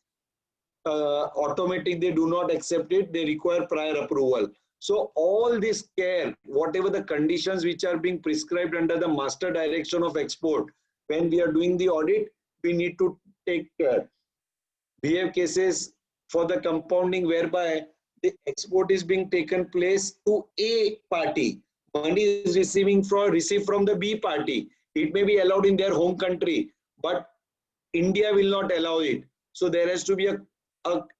automatic, they do not accept it, they require prior approval. So all this care, whatever the conditions which are being prescribed under the master direction of export, when we are doing the audit, we need to take care. We have cases for the compounding whereby the export is being taken place to A party. Money is received from the B party. It may be allowed in their home country, but India will not allow it. So there has to be a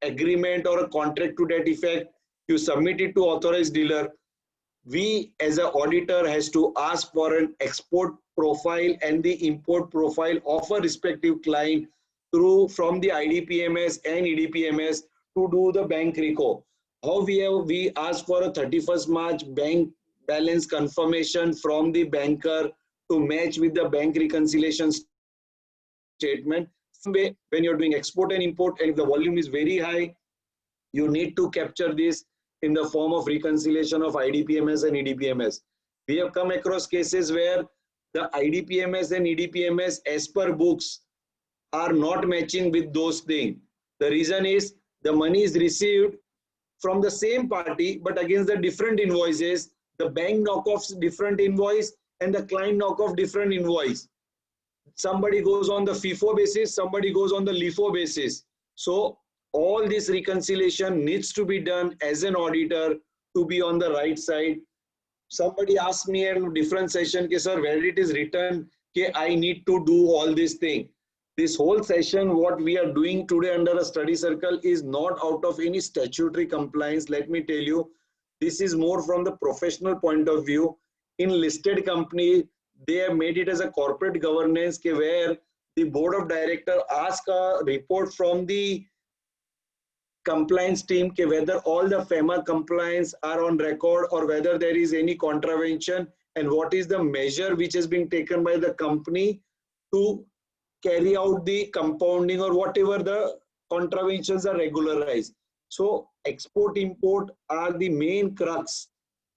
agreement or a contract to that effect. You submit it to authorized dealer. We as an auditor has to ask for an export profile and the import profile of a respective client from the IDPMS and EDPMS to do the bank reco. How we ask for a 31st March bank balance confirmation from the banker to match with the bank reconciliation statement. Same way, when you're doing export and import, and if the volume is very high, you need to capture this in the form of reconciliation of IDPMS and EDPMS. We have come across cases where the IDPMS and EDPMS as per books are not matching with those things. The reason is the money is received from the same party, but against the different invoices. The bank knockoffs different invoice and the client knockoff different invoice. Somebody goes on the FIFO basis, somebody goes on the LIFO basis. So all this reconciliation needs to be done as an auditor to be on the right side. Somebody asked me in a different session, sir, where it is written, I need to do all this thing. This whole session, what we are doing today under a study circle is not out of any statutory compliance. Let me tell you, this is more from the professional point of view. In listed company, they have made it as a corporate governance where the board of directors ask a report from the compliance team whether all the FEMA compliance are on record or whether there is any contravention and what is the measure which is being taken by the company to carry out the compounding or whatever the contraventions are regularized. So export import are the main crux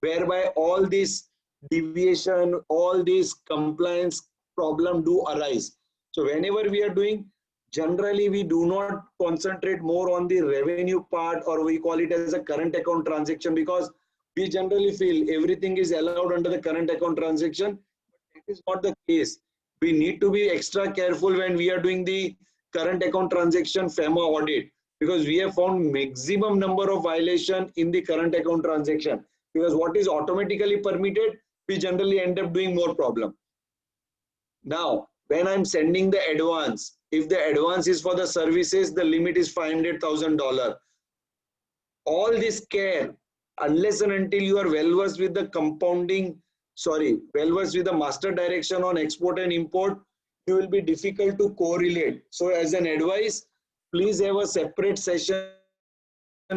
whereby all this deviation, all these compliance problem do arise. So whenever we are doing, generally we do not concentrate more on the revenue part, or we call it as a current account transaction, because we generally feel everything is allowed under the current account transaction. is not the case. We need to be extra careful when we are doing the current account transaction FEMA audit, because we have found maximum number of violation in the current account transaction, because what is automatically permitted, we generally end up doing more problem. Now, when I'm sending the advance, if the advance is for the services, the limit is $500,000. All this care, unless and until you are well versed with the well versed with the master direction on export and import, you will be difficult to correlate. So as an advice, please have a separate session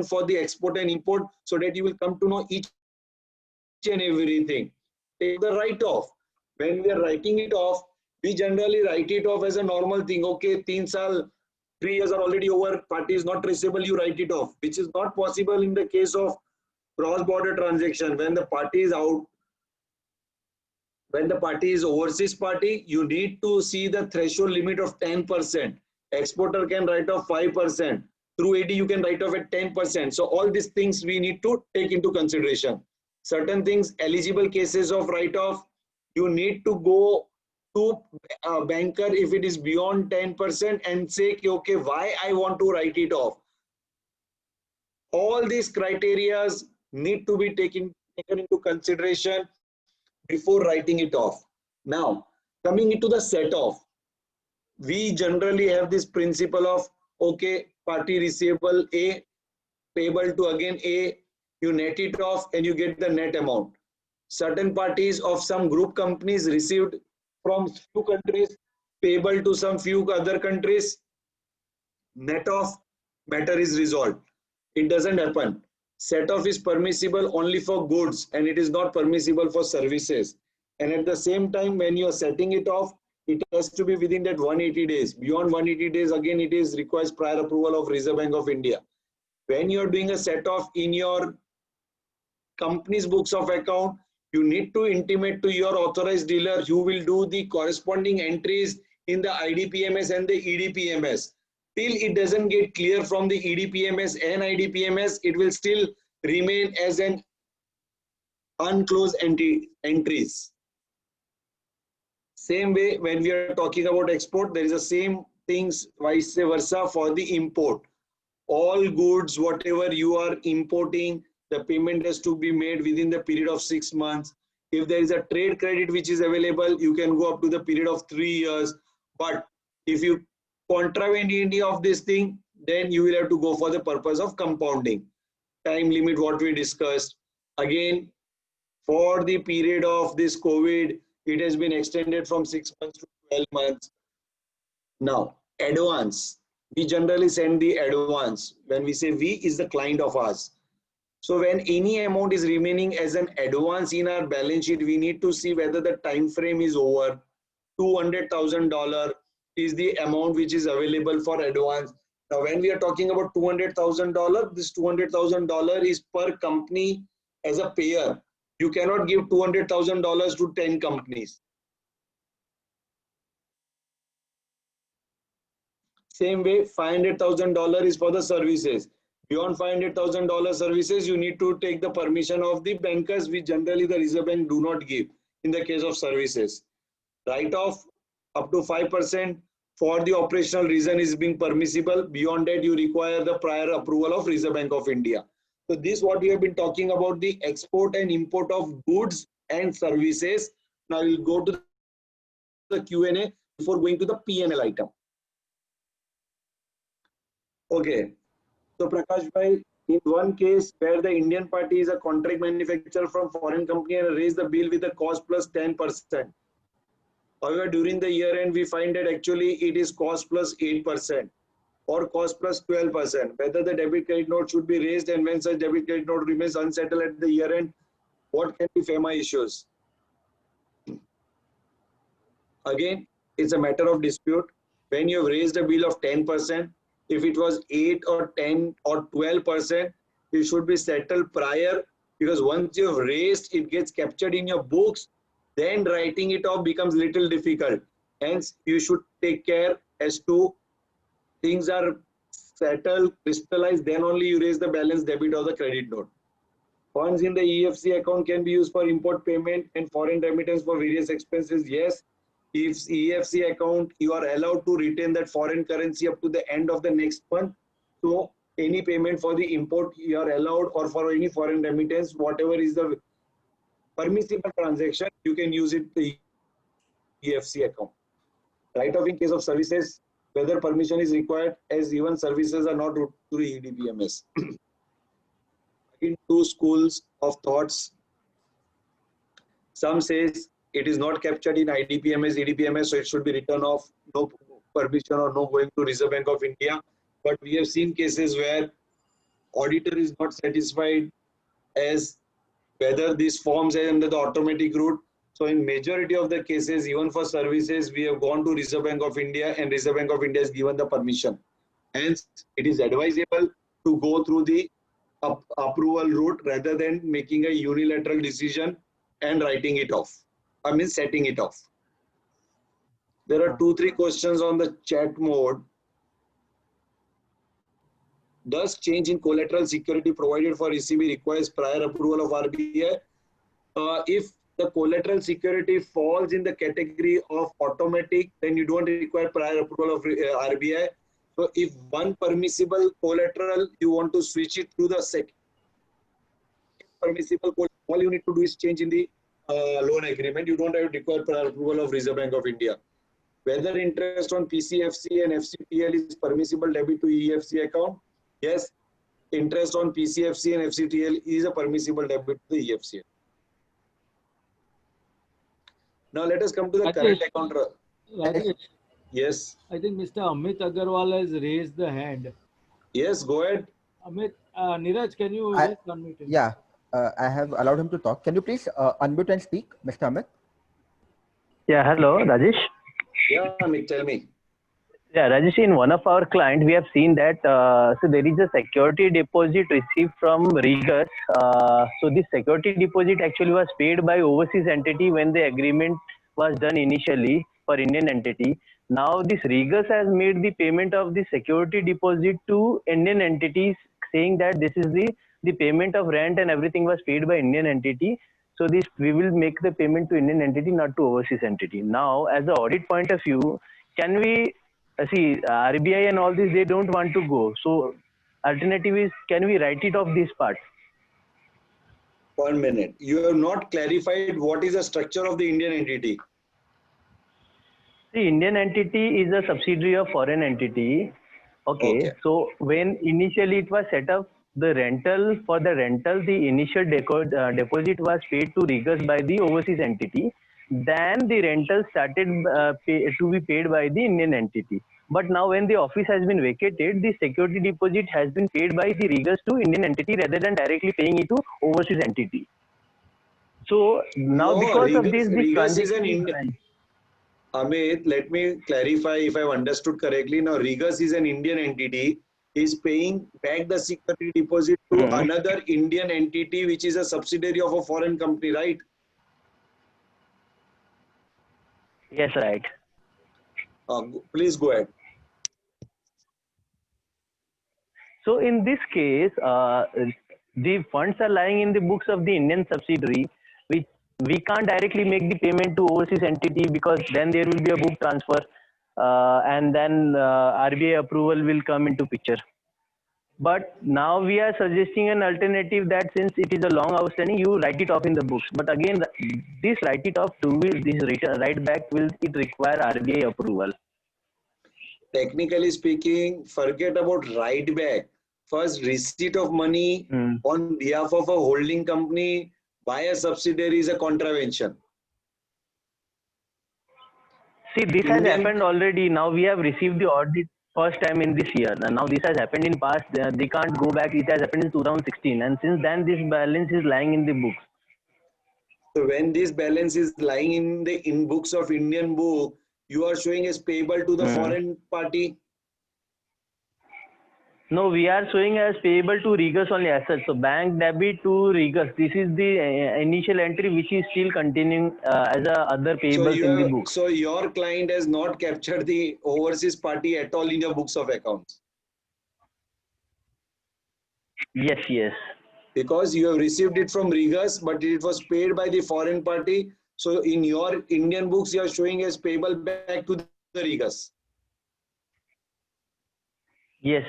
for the export and import, so that you will come to know each and everything. Take the write-off. When we are writing it off, we generally write it off as a normal thing. Okay, 3 years are already over, party is not traceable, you write it off, which is not possible in the case of cross-border transaction. When the party is out, when the party is overseas party, you need to see the threshold limit of 10%. Exporter can write off 5%. Through AD, you can write off at 10%. So all these things we need to take into consideration. Certain things, eligible cases of write-off, you need to go to a banker if it is beyond 10% and say, okay, why I want to write it off. All these criteria need to be taken into consideration before writing it off. Now, coming into the set off, we generally have this principle of, okay, party receivable A, payable to again A, you net it off and you get the net amount. Certain parties of some group companies received from few countries, payable to some few other countries, net off, matter is resolved. It doesn't happen. Set off is permissible only for goods and it is not permissible for services. And at the same time, when you are setting it off, it has to be within that 180 days. Beyond 180 days, again, it requires prior approval of Reserve Bank of India. When you are doing a set off in your company's books of account, you need to intimate to your authorized dealer who will do the corresponding entries in the IDPMS and the EDPMS. Till it doesn't get clear from the EDPMS and IDPMS, it will still remain as an unclosed entries. Same way, when we are talking about export, there is the same things vice versa for the import. All goods, whatever you are importing, the payment has to be made within the period of 6 months. If there is a trade credit which is available, you can go up to the period of 3 years. But if you contravene any of this thing, then you will have to go for the purpose of compounding. Time limit, what we discussed. Again, for the period of this COVID, it has been extended from 6 months to 12 months. Now, advance. We generally send the advance. When we say we is the client of ours. So when any amount is remaining as an advance in our balance sheet, we need to see whether the time frame is over. $200,000 is the amount which is available for advance. Now, when we are talking about $200,000, this $200,000 is per company as a payer. You cannot give $200,000 to 10 companies. Same way, $500,000 is for the services. Beyond $500,000 services, you need to take the permission of the bankers, which generally the Reserve Bank do not give in the case of services. Write-off up to 5% for the operational reason is being permissible. Beyond that, you require the prior approval of Reserve Bank of India. So this is what we have been talking about, the export and import of goods and services. Now we'll go to the Q&A before going to the P&L item. Okay. So Prakash bhai, in one case where the Indian party is a contract manufacturer from foreign company and raise the bill with a cost plus 10%. However, during the year end, we find that actually it is cost plus 8% or cost plus 12%. Whether the debit credit note should be raised, and when such debit credit note remains unsettled at the year end, what can be FEMA issues? Again, it's a matter of dispute. When you have raised a bill of 10%, if it was 8 or 10 or 12%, it should be settled prior, because once you have raised, it gets captured in your books, then writing it off becomes little difficult. Hence, you should take care as to things are settled, crystallized, then only you raise the balance debit or the credit note. Funds in the EFC account can be used for import payment and foreign remittance for various expenses. Yes, if EFC account, you are allowed to retain that foreign currency up to the end of the next month. So any payment for the import you are allowed, or for any foreign remittance, whatever is the permissible transaction, you can use it the EFC account. Write off in case of services, whether permission is required, as even services are not routed through EDPMS. In two schools of thoughts, some says it is not captured in IDPMS, EDPMS, so it should be written off, no permission or no going to Reserve Bank of India. But we have seen cases where auditor is not satisfied as whether these forms are under the automatic route. So in majority of the cases, even for services, we have gone to Reserve Bank of India, and Reserve Bank of India has given the permission. Hence, it is advisable to go through the approval route rather than making a unilateral decision and writing it off. I mean, setting it off. There are 2-3 questions on the chat mode. Does change in collateral security provided for ECB requires prior approval of RBI? If the collateral security falls in the category of automatic, then you don't require prior approval of RBI. So if one permissible collateral, you want to switch it to the second permissible collateral, all you need to do is change in the loan agreement. You don't have to require prior approval of Reserve Bank of India. Whether interest on PCFC and FCTL is permissible debit to EFC account? Yes, interest on PCFC and FCTL is a permissible debit to the EFC. Now let us come to the current account. Rajesh, Yes. I think Mr. Amit Agarwal has raised the hand. Yes, go ahead. Amit, Neeraj, can you just unmute him? Yeah, I have allowed him to talk. Can you please unmute and speak, Mr. Amit? Yeah, hello, Rajesh. Yeah, Amit, tell me. Yeah, Rajesh, in one of our clients, we have seen that so there is a security deposit received from Regus. So this security deposit actually was paid by overseas entity when the agreement was done initially for Indian entity. Now this Regus has made the payment of the security deposit to Indian entities, saying that this is the payment of rent and everything was paid by Indian entity. So this we will make the payment to Indian entity, not to overseas entity. Now, as the audit point of view, can we see RBI and all this, they don't want to go. So alternative is, can we write it off this part? 1 minute. You have not clarified what is the structure of the Indian entity. The Indian entity is a subsidiary of foreign entity. Okay. So when initially it was set up, the rental, the initial deposit was paid to Regus by the overseas entity. Then the rental started to be paid by the Indian entity. But now when the office has been vacated, the security deposit has been paid by the Regus to Indian entity rather than directly paying it to overseas entity. So now No, because of this, the Regus is an transaction Indian. Amit, let me clarify if I've understood correctly. Now, Regus is an Indian entity, is paying back the security deposit to another Indian entity, which is a subsidiary of a foreign company, right? Yes, right. Please go ahead. So in this case, the funds are lying in the books of the Indian subsidiary, which we can't directly make the payment to overseas entity because then there will be a book transfer and then RBI approval will come into picture. But now we are suggesting an alternative that since it is a long outstanding, you write it off in the books. But again, this write it off to this write back will it require RBI approval? Technically speaking, forget about write back. First, receipt of money on behalf of a holding company by a subsidiary is a contravention. See, this has happened already. Now we have received the audit first time in this year. And now this has happened in past. They can't go back. It has happened in 2016. And since then, this balance is lying in the books. So when this balance is lying in the books of Indian book, you are showing as payable to the foreign party. No, we are showing as payable to Regus only as such. So bank debit to Regus. This is the initial entry which is still continuing as a other payables in the book. So your client has not captured the overseas party at all in your books of accounts. Yes, yes. because you have received it from Regus, but it was paid by the foreign party. So in your Indian books, you are showing as payable back to the Regus. Yes.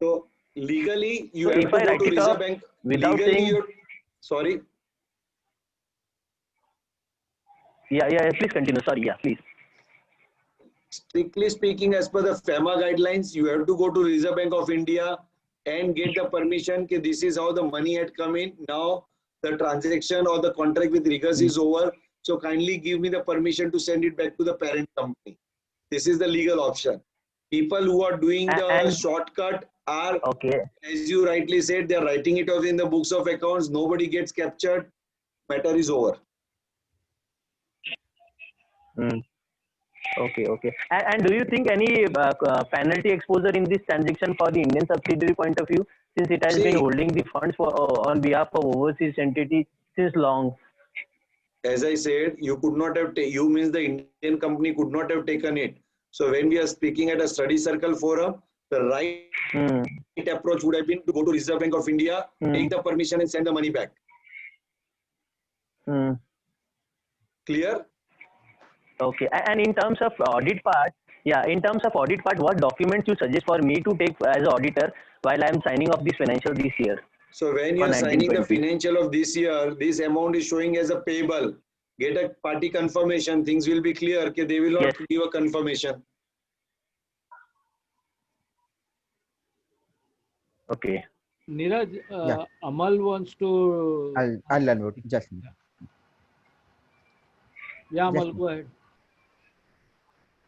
So legally, you So have if to I go write to it Reserve off Bank. without Legally, saying, sorry. yeah, please continue. Sorry, yeah, please. Strictly speaking, as per the FEMA guidelines, you have to go to Reserve Bank of India and get the permission that this is how the money had come in. Now the transaction or the contract with Regus is over. So kindly give me the permission to send it back to the parent company. This is the legal option. People who are doing the And shortcut are, okay, as you rightly said, they are writing it off in the books of accounts. Nobody gets captured. Matter is over. okay. And do you think any penalty exposure in this transaction for the Indian subsidiary point of view, since it has been See, holding the funds for on behalf of overseas entity since long? as I said, you could not have, you means the Indian company could not have taken it. So when we are speaking at a study circle forum, the right Hmm. approach would have been to go to Reserve Bank of India, take the permission and send the money back. Hmm. Clear? Okay. And in terms of audit part, what documents you suggest for me to take as auditor while I am signing off this financial this year So when you for are signing the 1920? financial of this year, this amount is showing as a payable. Get a party confirmation. Things will be clear. Okay, they will not Yes. give a confirmation. Okay. Neeraj, Yeah. Amal wants to. I'll unmute. Just a minute. Yeah, Just Amal, go ahead.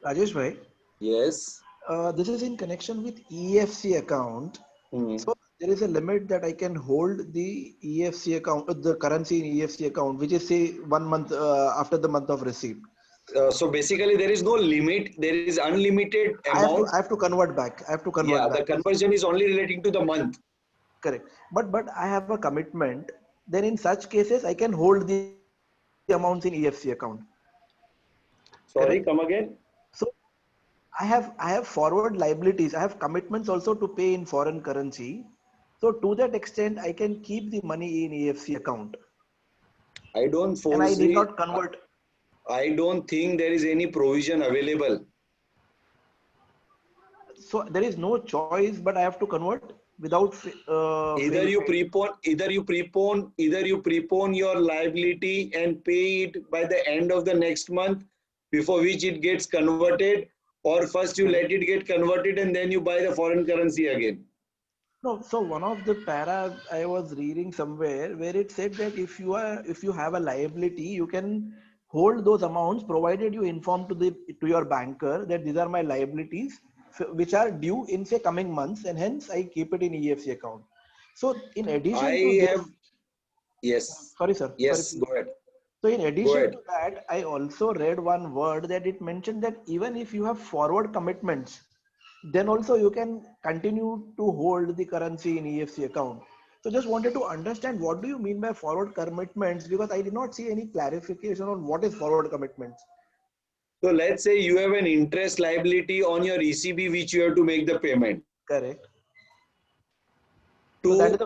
Rajesh bhai, Yes. this is in connection with EFC account. Hmm. So there is a limit that I can hold the EFC account, the currency in EFC account, which is say 1 month after the month of receipt. So basically, there is no limit. There is unlimited amount. I have to convert back. I have to convert Yeah, the back. conversion is only relating to the month. Correct. But I have a commitment. Then in such cases, I can hold the amounts in EFC account. Sorry, Correct. come again. So I have forward liabilities. I have commitments also to pay in foreign currency. So to that extent, I can keep the money in EFC account, I don't and I need foresee, not convert. I don't think there is any provision available. So there is no choice, but I have to convert without Either you prepone your liability and pay it by the end of the next month, before which it gets converted, or first you let it get converted and then you buy the foreign currency again. No. So one of the para I was reading somewhere where it said that if you have a liability, you can hold those amounts provided you inform to your banker that these are my liabilities which are due in say coming months, and hence I keep it in EFC account. So in addition to I this, have, yes, sorry sir, sorry yes, please. go ahead, So in go addition ahead. to that, I also read one word that it mentioned that even if you have forward commitments, then also you can continue to hold the currency in EFC account. So just wanted to understand what do you mean by forward commitments, because I did not see any clarification on what is forward commitments. So let's say you have an interest liability on your ECB which you have to make the payment. Correct. So that is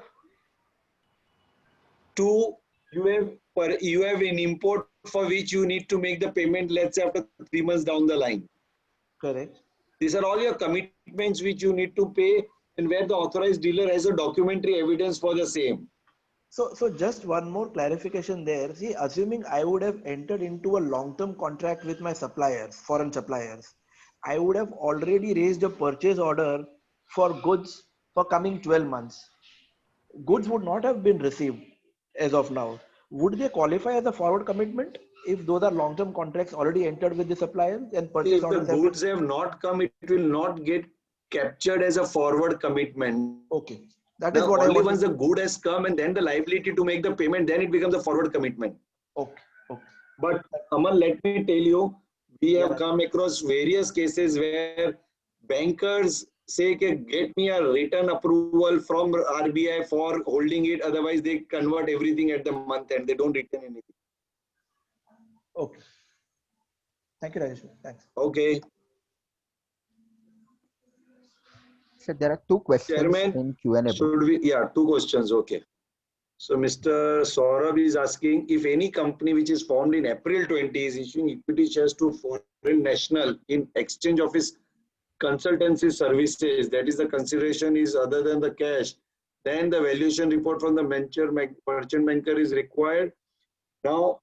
To, the you have an import for which you need to make the payment, let's say after 3 months down the line. correct. These are all your commitments which you need to pay, and where the authorized dealer has a documentary evidence for the same. So just one more clarification there. See, assuming I would have entered into a long-term contract with my suppliers, foreign suppliers, I would have already raised a purchase order for goods for coming 12 months. Goods would not have been received as of now. Would they qualify as a forward commitment if those are long-term contracts already entered with the suppliers and See, purchase if the orders have been? goods have not come, it will not get captured as a forward commitment. Okay, that is Now, what I only wanted. once the good has come and then the liability to make the payment, then it becomes a forward commitment. Okay, okay. But Aman, let me tell you, we have Yeah. come across various cases where bankers say, get me a written approval from RBI for holding it. Otherwise, they convert everything at the month and they don't return anything. Okay. Thank you, Rajesh. Thanks. Okay. So there are two questions Chairman, in Q&A book. should we, yeah, two questions, okay. So Mr. Saurabh is asking if any company which is formed in April 20 is issuing equity shares to foreign national in exchange of its consultancy services, that is the consideration is other than the cash, then the valuation report from the merchant banker is required. Now,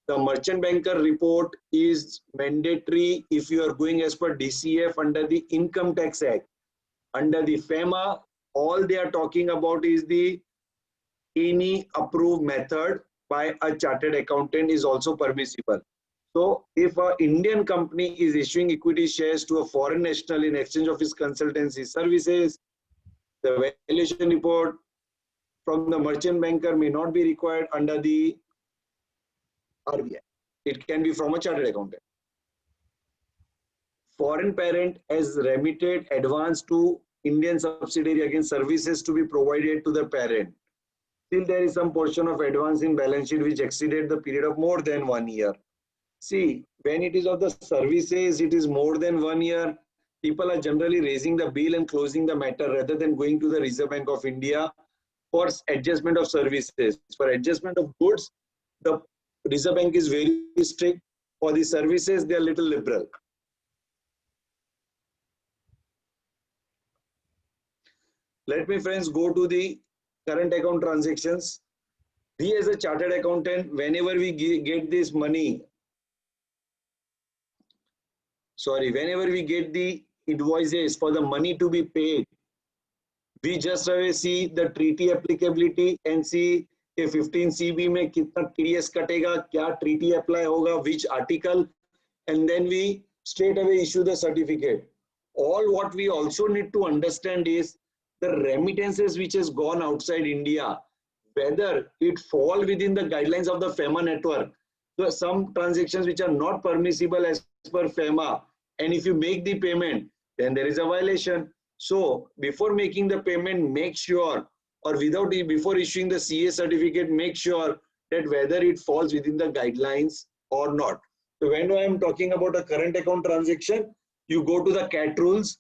the merchant banker report is mandatory if you are going as per DCF under the Income Tax Act. Under the FEMA, all they are talking about is the any approved method by a chartered accountant is also permissible. So if an Indian company is issuing equity shares to a foreign national in exchange of his consultancy services, the valuation report from the merchant banker may not be required under the RBI. It can be from a chartered accountant. Foreign parent has remitted advance to Indian subsidiary against services to be provided to the parent. Still, there is some portion of advance in balance sheet which exceeded the period of more than 1 year. See, when it is of the services, it is more than 1 year. People are generally raising the bill and closing the matter rather than going to the Reserve Bank of India for adjustment of services. For adjustment of goods, the Reserve Bank is very strict. For the services, they are little liberal. Let me, friends, go to the current account transactions. We as a chartered accountant, whenever we get this money, whenever we get the invoices for the money to be paid, we just see the treaty applicability and see कि 15 CB में कितना TDS कटेगा, क्या treaty apply होगा, which article, and then we straight away issue the certificate. All what we also need to understand is the remittances which has gone outside India, whether it fall within the guidelines of the FEMA network. So some transactions which are not permissible as per FEMA, and if you make the payment, then there is a violation. So before making the payment, make sure, or before issuing the CA certificate, make sure that whether it falls within the guidelines or not. So when I am talking about a current account transaction, you go to the CAT rules,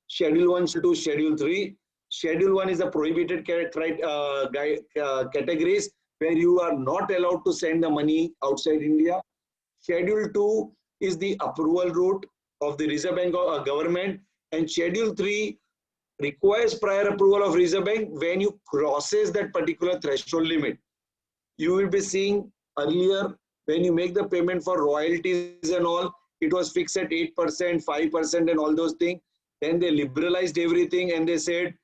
Schedule 1 to Schedule 3. Schedule 1 is the prohibited categories where you are not allowed to send the money outside India. Schedule 2 is the approval route of the Reserve Bank or government, and Schedule 3 requires prior approval of Reserve Bank when you crosses that particular threshold limit. You will be seeing earlier when you make the payment for royalties and all, it was fixed at 8%, 5% and all those things. Then they liberalized everything and they said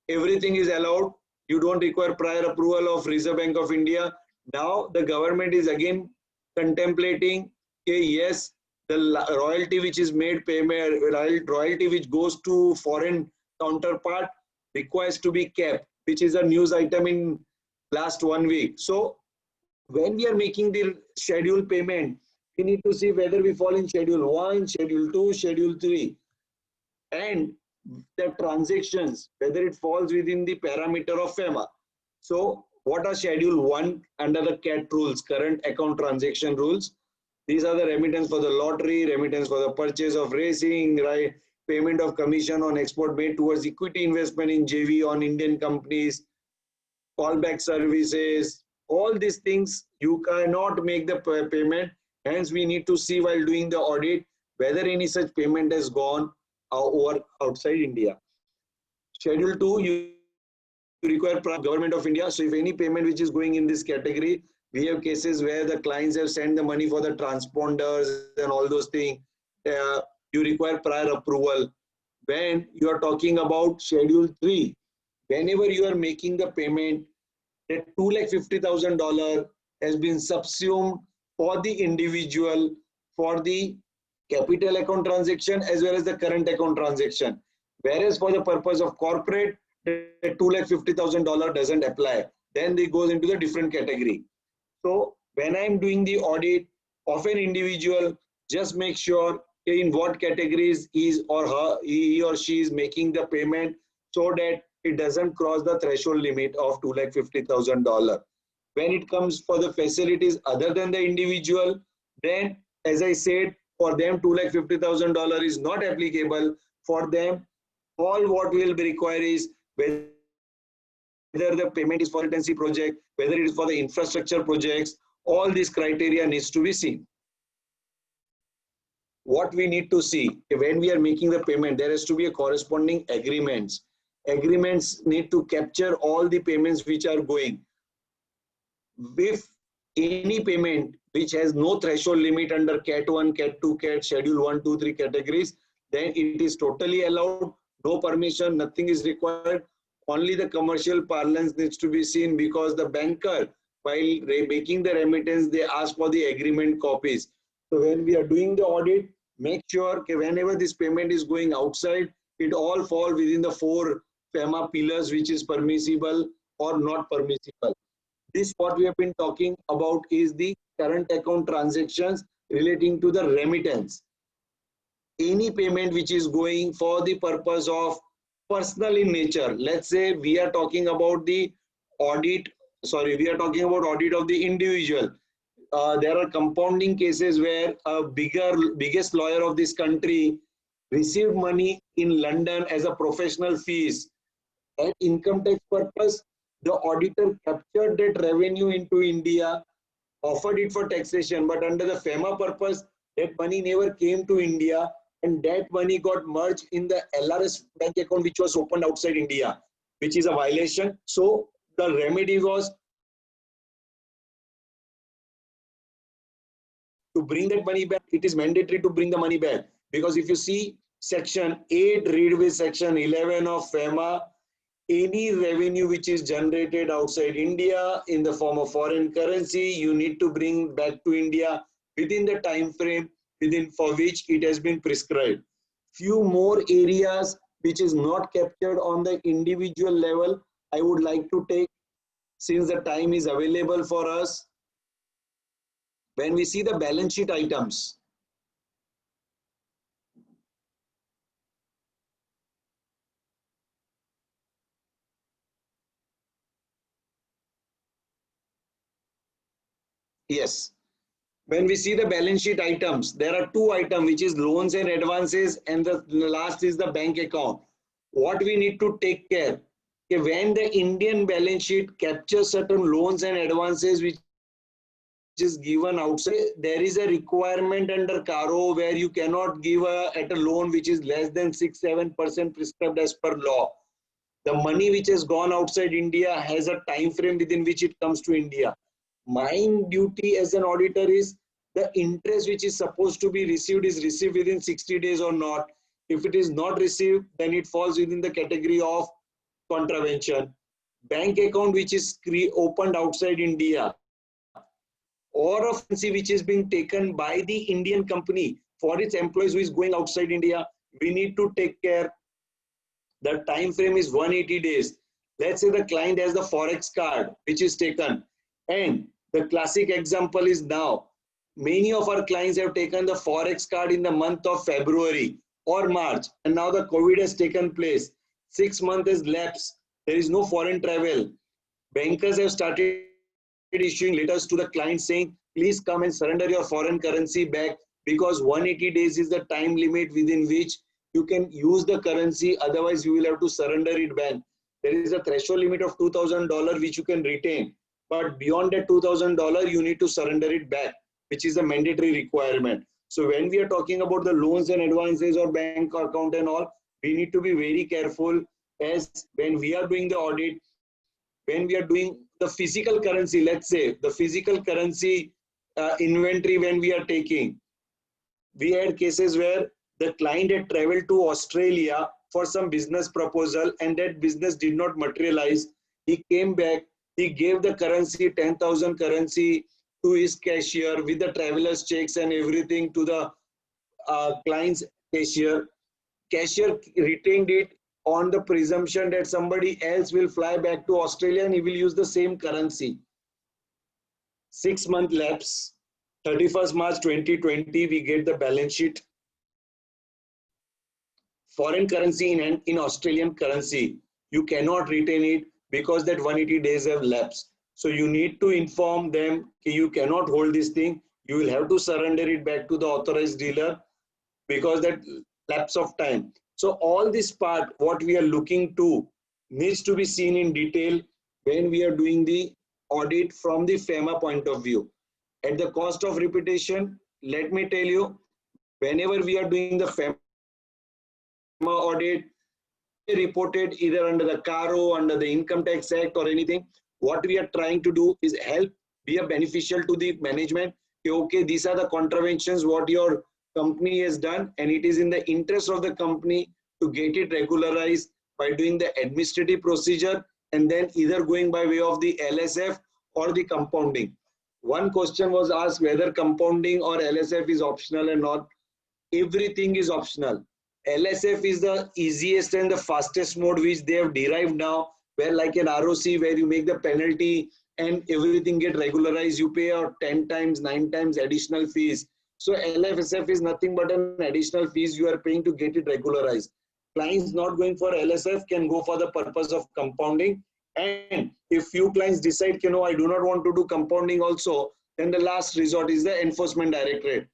everything is allowed. You don't require prior approval of Reserve Bank of India. Now the government is again contemplating, okay, yes, the royalty which is made payment, royalty which goes to foreign counterpart requires to be kept, which is a news item in last 1 week. So when we are making the schedule payment, we need to see whether we fall in Schedule 1, Schedule 2, Schedule 3. And the transactions, whether it falls within the parameter of FEMA. So what are Schedule 1 under the CAT rules, current account transaction rules? These are the remittance for the lottery, remittance for the purchase of racing, right? Payment of commission on export made towards equity investment in JV on Indian companies, callback services, all these things, you cannot make the payment. Hence, we need to see while doing the audit whether any such payment has gone over outside India. Schedule 2, you require Government of India. So if any payment which is going in this category, we have cases where the clients have sent the money for the transponders and all those things. You require prior approval. When you are talking about Schedule 3, whenever you are making the payment, that $250,000 has been subsumed for the individual, for the capital account transaction as well as the current account transaction. Whereas for the purpose of corporate, the $250,000 doesn't apply. Then it goes into the different category. So when I'm doing the audit of an individual, just make sure in what categories he or she is making the payment so that it doesn't cross the threshold limit of $250,000. When it comes for the facilities other than the individual, then as I said, for them $250,000 is not applicable. For them, All what will be required is whether the payment is for intensive project, whether it is for the infrastructure projects, all these criteria needs to be seen. What we need to see when we are making the payment, there has to be a corresponding agreements. Agreements need to capture all the payments which are going. If any payment which has no threshold limit under Cat 1, Cat 2, Cat Schedule 1, 2, 3 categories, then it is totally allowed. No permission, nothing is required. Only the commercial parlance needs to be seen, because the banker, while making the remittance, they ask for the agreement copies. So when we are doing the audit, make sure that whenever this payment is going outside, it all falls within the 4 FEMA pillars, which is permissible or not permissible. This what we have been talking about is the current account transactions relating to the remittance. Any payment which is going for the purpose of personal in nature. Let's say we are talking about the audit, we are talking about audit of the individual. There are compounding cases where a biggest lawyer of this country received money in London as a professional fees. At income tax purpose, the auditor captured that revenue into India, offered it for taxation, but under the FEMA purpose, that money never came to India, and that money got merged in the LRS bank account which was opened outside India, which is a violation. So the remedy was to bring that money back. It is mandatory to bring the money back, because if you see section 8 read with section 11 of FEMA, any revenue which is generated outside India in the form of foreign currency, you need to bring back to India within the time frame for which it has been prescribed. Few more areas which is not captured on the individual level, I would like to take, since the time is available for us. When we see the balance sheet items, yes. When we see the balance sheet items, there are 2 items, which is loans and advances, and the last is the bank account. What we need to take care, when the Indian balance sheet captures certain loans and advances which is given outside, there is a requirement under CARO where you cannot give at a loan which is less than 6-7% prescribed as per law. The money which has gone outside India has a time frame within which it comes to India. My duty as an auditor is the interest which is supposed to be received is received within 60 days or not. If it is not received, then it falls within the category of contravention. Bank account which is opened outside India, or a currency which is being taken by the Indian company for its employees who is going outside India, we need to take care. The time frame is 180 days. Let's say the client has the Forex card which is taken, and the classic example is now many of our clients have taken the Forex card in the month of February or March, and now the COVID has taken place. 6 months has lapsed. There is no foreign travel. Bankers have started issuing letters to the client saying, please come and surrender your foreign currency back, because 180 days is the time limit within which you can use the currency, otherwise you will have to surrender it back. There is a threshold limit of $2,000 which you can retain, but beyond that $2,000 you need to surrender it back, which is a mandatory requirement. So when we are talking about the loans and advances or bank account and all, we need to be very careful, as when we are doing the audit, when we are doing the physical currency, let's say the physical currency inventory, when we are taking, we had cases where the client had traveled to Australia for some business proposal, and that business did not materialize. He came back, he gave the currency, 10,000 currency to his cashier with the traveler's checks and everything to the client's cashier. Cashier retained it on the presumption that somebody else will fly back to Australia and he will use the same currency. 6 month lapse, 31st March 2020, we get the balance sheet. Foreign currency in Australian currency, you cannot retain it because that 180 days have lapsed. So you need to inform them that you cannot hold this thing. You will have to surrender it back to the authorized dealer because that lapse of time. So all this part, what we are looking to, needs to be seen in detail when we are doing the audit from the FEMA point of view. At the cost of repetition, let me tell you, whenever we are doing the FEMA audit, reported either under the CARO, under the Income Tax Act or anything, what we are trying to do is help, be a beneficial to the management. Okay, these are the contraventions what your company has done, and it is in the interest of the company to get it regularized by doing the administrative procedure and then either going by way of the LSF or the compounding. One question was asked whether compounding or LSF is optional or not. Everything is optional. LSF is the easiest and the fastest mode which they have derived now, where like an ROC where you make the penalty and everything get regularized, you pay out 10 times, 9 times additional fees. So LFSF is nothing but an additional fees you are paying to get it regularized. Clients not going for LSF can go for the purpose of compounding. And if few clients decide, you know, I do not want to do compounding also, then the last resort is the Enforcement Directorate.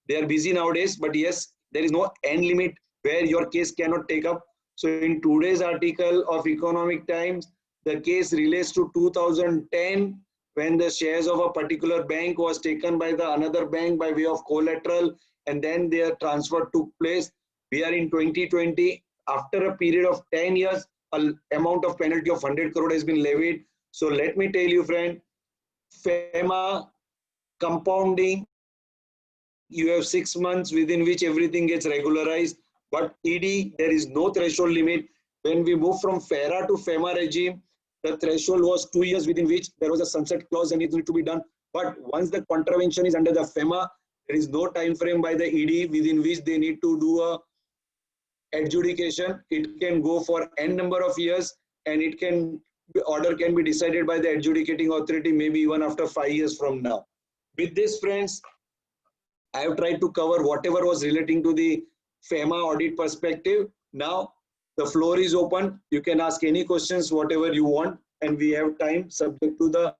They are busy nowadays, but yes, there is no end limit where your case cannot take up. So in today's article of Economic Times, the case relates to 2010 when the shares of a particular bank was taken by the another bank by way of collateral, and then their transfer took place. We are in 2020. After a period of 10 years, an amount of penalty of 100 crore has been levied. So let me tell you, friend, FEMA, compounding, you have 6 months within which everything gets regularized. But ED, there is no threshold limit. When we move from FERA to FEMA regime, the threshold was 2 years within which there was a sunset clause and it needs to be done. But once the contravention is under the FEMA, there is no time frame by the ED within which they need to do a adjudication. It can go for n number of years, and it can order can be decided by the adjudicating authority maybe even after 5 years from now. With this, friends, I have tried to cover whatever was relating to the FEMA audit perspective. Now the floor is open. You can ask any questions, whatever you want, and we have time subject to the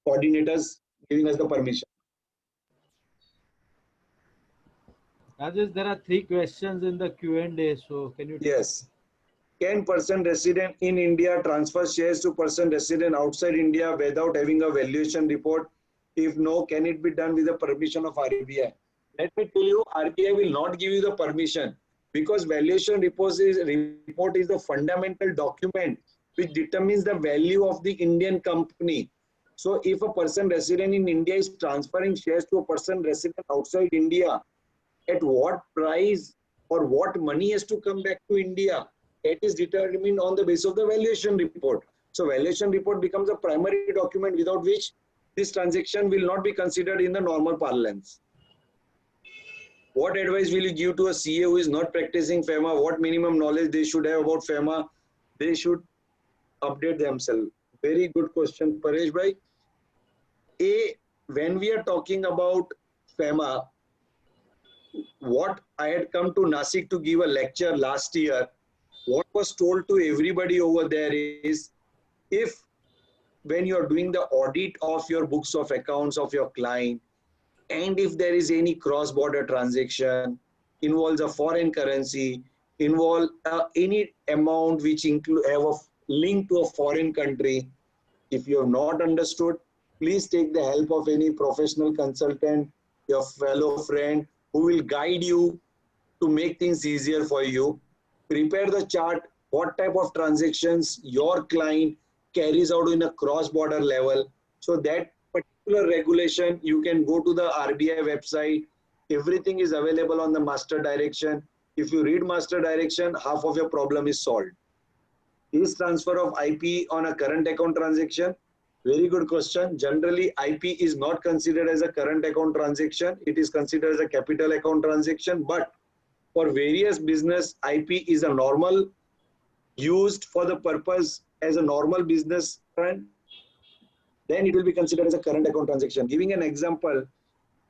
coordinators giving us the permission. Rajesh, there are 3 questions in the Q&A, so can you? Yes. Can person resident in India transfer shares to person resident outside India without having a valuation report? If no, can it be done with the permission of RBI? Let me tell you, RBI will not give you the permission because valuation report is the fundamental document which determines the value of the Indian company. So if a person resident in India is transferring shares to a person resident outside India, at what price or what money has to come back to India, it is determined on the basis of the valuation report. So valuation report becomes a primary document without which this transaction will not be considered in the normal parlance. What advice will you give to a CA who is not practicing FEMA? What minimum knowledge they should have about FEMA? They should update themselves. Very good question, Paresh bhai. When we are talking about FEMA, what I had come to Nasik to give a lecture last year, what was told to everybody over there is, if when you are doing the audit of your books of accounts of your client, and if there is any cross-border transaction, involves a foreign currency, involve any amount which have a link to a foreign country, if you have not understood, please take the help of any professional consultant, your fellow friend, who will guide you to make things easier for you. Prepare the chart, what type of transactions your client carries out in a cross-border level. So that particular regulation, you can go to the RBI website. Everything is available on the master direction. If you read master direction, half of your problem is solved. Is transfer of IP on a current account transaction? Very good question. Generally, IP is not considered as a current account transaction. It is considered as a capital account transaction. But for various business, IP is a normal, used for the purpose as a normal business trend. Then it will be considered as a current account transaction. Giving an example,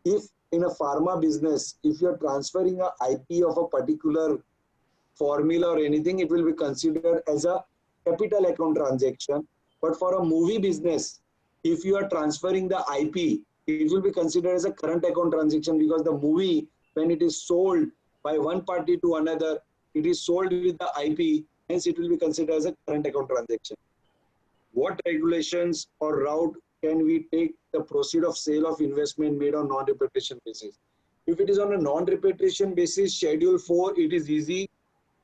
if in a pharma business, if you're transferring a IP of a particular formula or anything, it will be considered as a capital account transaction. But for a movie business, if you are transferring the IP, it will be considered as a current account transaction because the movie, when it is sold, by one party to another, it is sold with the IP, hence it will be considered as a current account transaction. What regulations or route can we take the proceed of sale of investment made on non-repatriation basis? If it is on a non-repatriation basis, Schedule 4, it is easy.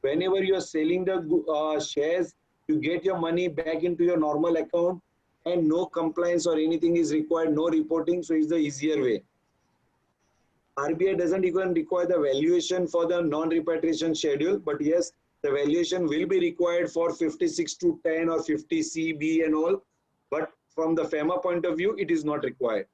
Whenever you are selling the shares, you get your money back into your normal account and no compliance or anything is required, no reporting, so it's the easier way. RBI doesn't even require the valuation for the non-repatriation schedule, but yes, the valuation will be required for 56 to 10 or 50 CB and all, but from the FEMA point of view, it is not required.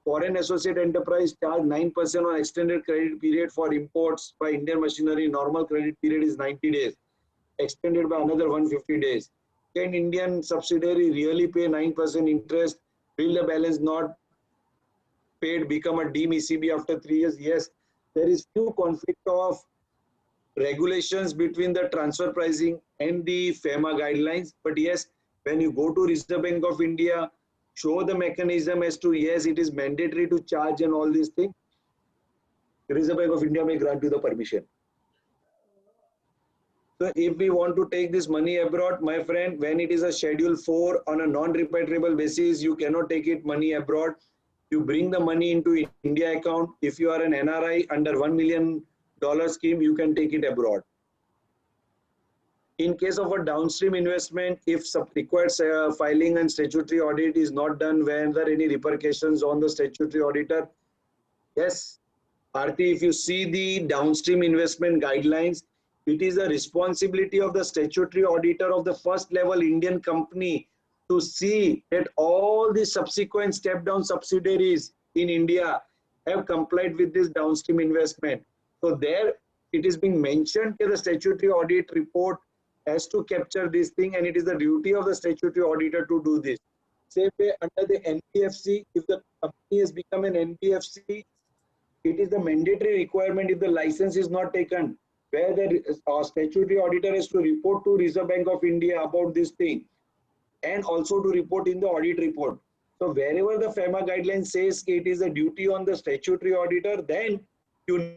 Foreign associate enterprise charge 9% on extended credit period for imports by Indian machinery. Normal credit period is 90 days, extended by another 150 days. Can Indian subsidiary really pay 9% interest? Will the balance not paid become a deemed ECB after 3 years? Yes, there is few conflict of regulations between the transfer pricing and the FEMA guidelines. But yes, when you go to Reserve Bank of India, show the mechanism as to yes, it is mandatory to charge and all these things, Reserve Bank of India may grant you the permission. So if we want to take this money abroad, my friend, when it is a Schedule 4 on a non-repatriable basis, you cannot take it money abroad. You bring the money into India account. If you are an NRI under $1 million scheme, you can take it abroad. In case of a downstream investment, if required filing and statutory audit is not done, when there are any repercussions on the statutory auditor? Yes, Aarti, if you see the downstream investment guidelines, it is the responsibility of the statutory auditor of the first level Indian company to see that all the subsequent step-down subsidiaries in India have complied with this downstream investment. So there it is being mentioned that the statutory audit report has to capture this thing, and it is the duty of the statutory auditor to do this. Same way under the NBFC, if the company has become an NBFC, it is the mandatory requirement if the license is not taken, where the statutory auditor has to report to Reserve Bank of India about this thing and also to report in the audit report. So wherever the FEMA guideline says it is a duty on the statutory auditor, then you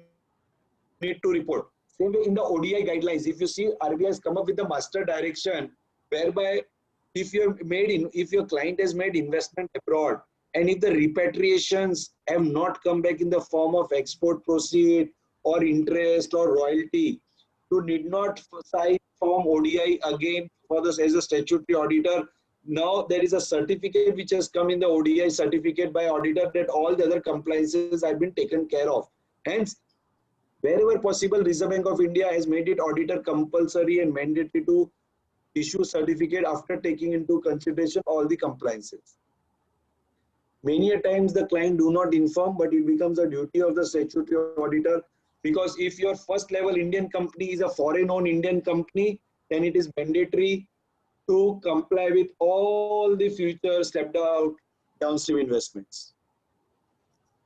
need to report. Same way in the ODI guidelines, if you see RBI has come up with the master direction whereby if your client has made investment abroad and if the repatriations have not come back in the form of export proceed or interest or royalty, you need not cite form ODI again for this as a statutory auditor. Now there is a certificate which has come in the ODI certificate by auditor that all the other compliances have been taken care of. Hence, wherever possible, Reserve Bank of India has made it auditor compulsory and mandatory to issue certificate after taking into consideration all the compliances. Many a times the client do not inform, but it becomes a duty of the statutory auditor, because if your first level Indian company is a foreign owned Indian company, then it is mandatory to comply with all the future stepped out downstream investments.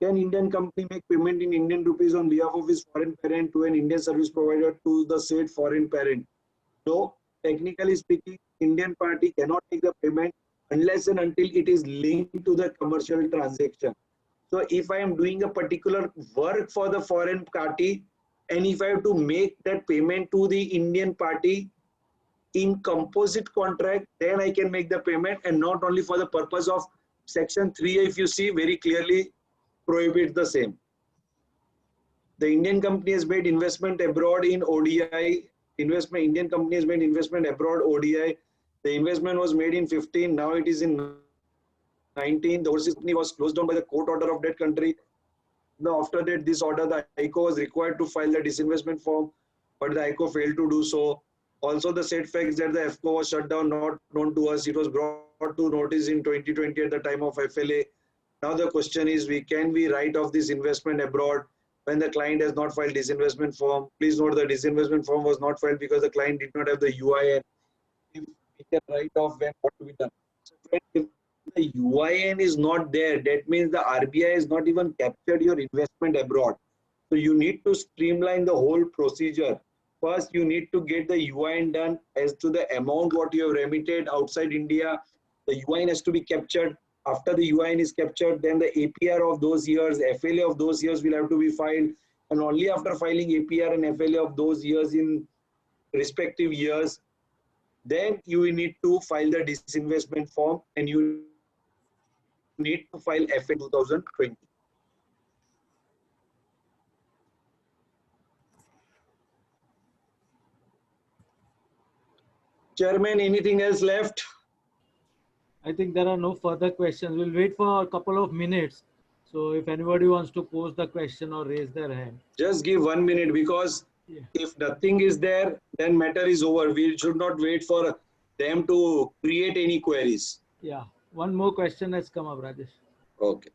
Can Indian company make payment in Indian rupees on behalf of his foreign parent to an Indian service provider to the said foreign parent? No, technically speaking, Indian party cannot make the payment unless and until it is linked to the commercial transaction. So if I am doing a particular work for the foreign party, and if I have to make that payment to the Indian party in composite contract, then I can make the payment, and not only for the purpose of section 3, if you see very clearly prohibits the same. The Indian company has made investment abroad in ODI. Indian company has made investment abroad ODI. The investment was made in 15. Now it is in 19. The overseas company was closed down by the court order of that country. Now after that, this order, the ICO was required to file the disinvestment form, but the ICO failed to do so. Also, the said facts that the FCO was shut down not known to us. It was brought to notice in 2020 at the time of FLA. Now the question is, can we write off this investment abroad when the client has not filed disinvestment form? Please note the disinvestment form was not filed because the client did not have the UIN. If we can write off, when what to be done? So if the UIN is not there, that means the RBI has not even captured your investment abroad. So you need to streamline the whole procedure. First, you need to get the UIN done as to the amount what you have remitted outside India. The UIN has to be captured. After the UIN is captured, then the APR of those years, FLA of those years will have to be filed. and only after filing APR and FLA of those years in respective years, then you need to file the disinvestment form and you need to file FA 2020. Chairman, anything else left? I think there are no further questions. We'll wait for a couple of minutes. So if anybody wants to pose the question or raise their hand. Just give 1 minute, because Yeah. if nothing is there, then matter is over. We should not wait for them to create any queries. Yeah. One more question has come up, Rajesh. Okay.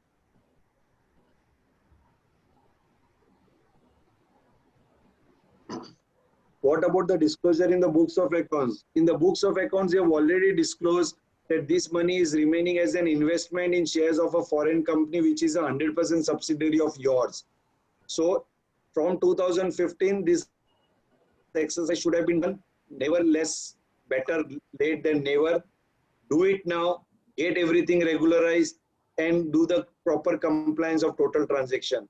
What about the disclosure in the books of accounts? In the books of accounts, you have already disclosed that this money is remaining as an investment in shares of a foreign company, which is a 100% subsidiary of yours. So from 2015, this exercise should have been done. Nevertheless, better late than never. Do it now, get everything regularized, and do the proper compliance of total transaction.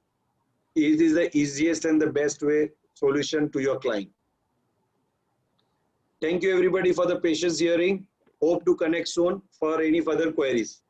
It is the easiest and the best way solution to your client. Thank you everybody for the patience hearing. Hope to connect soon for any further queries.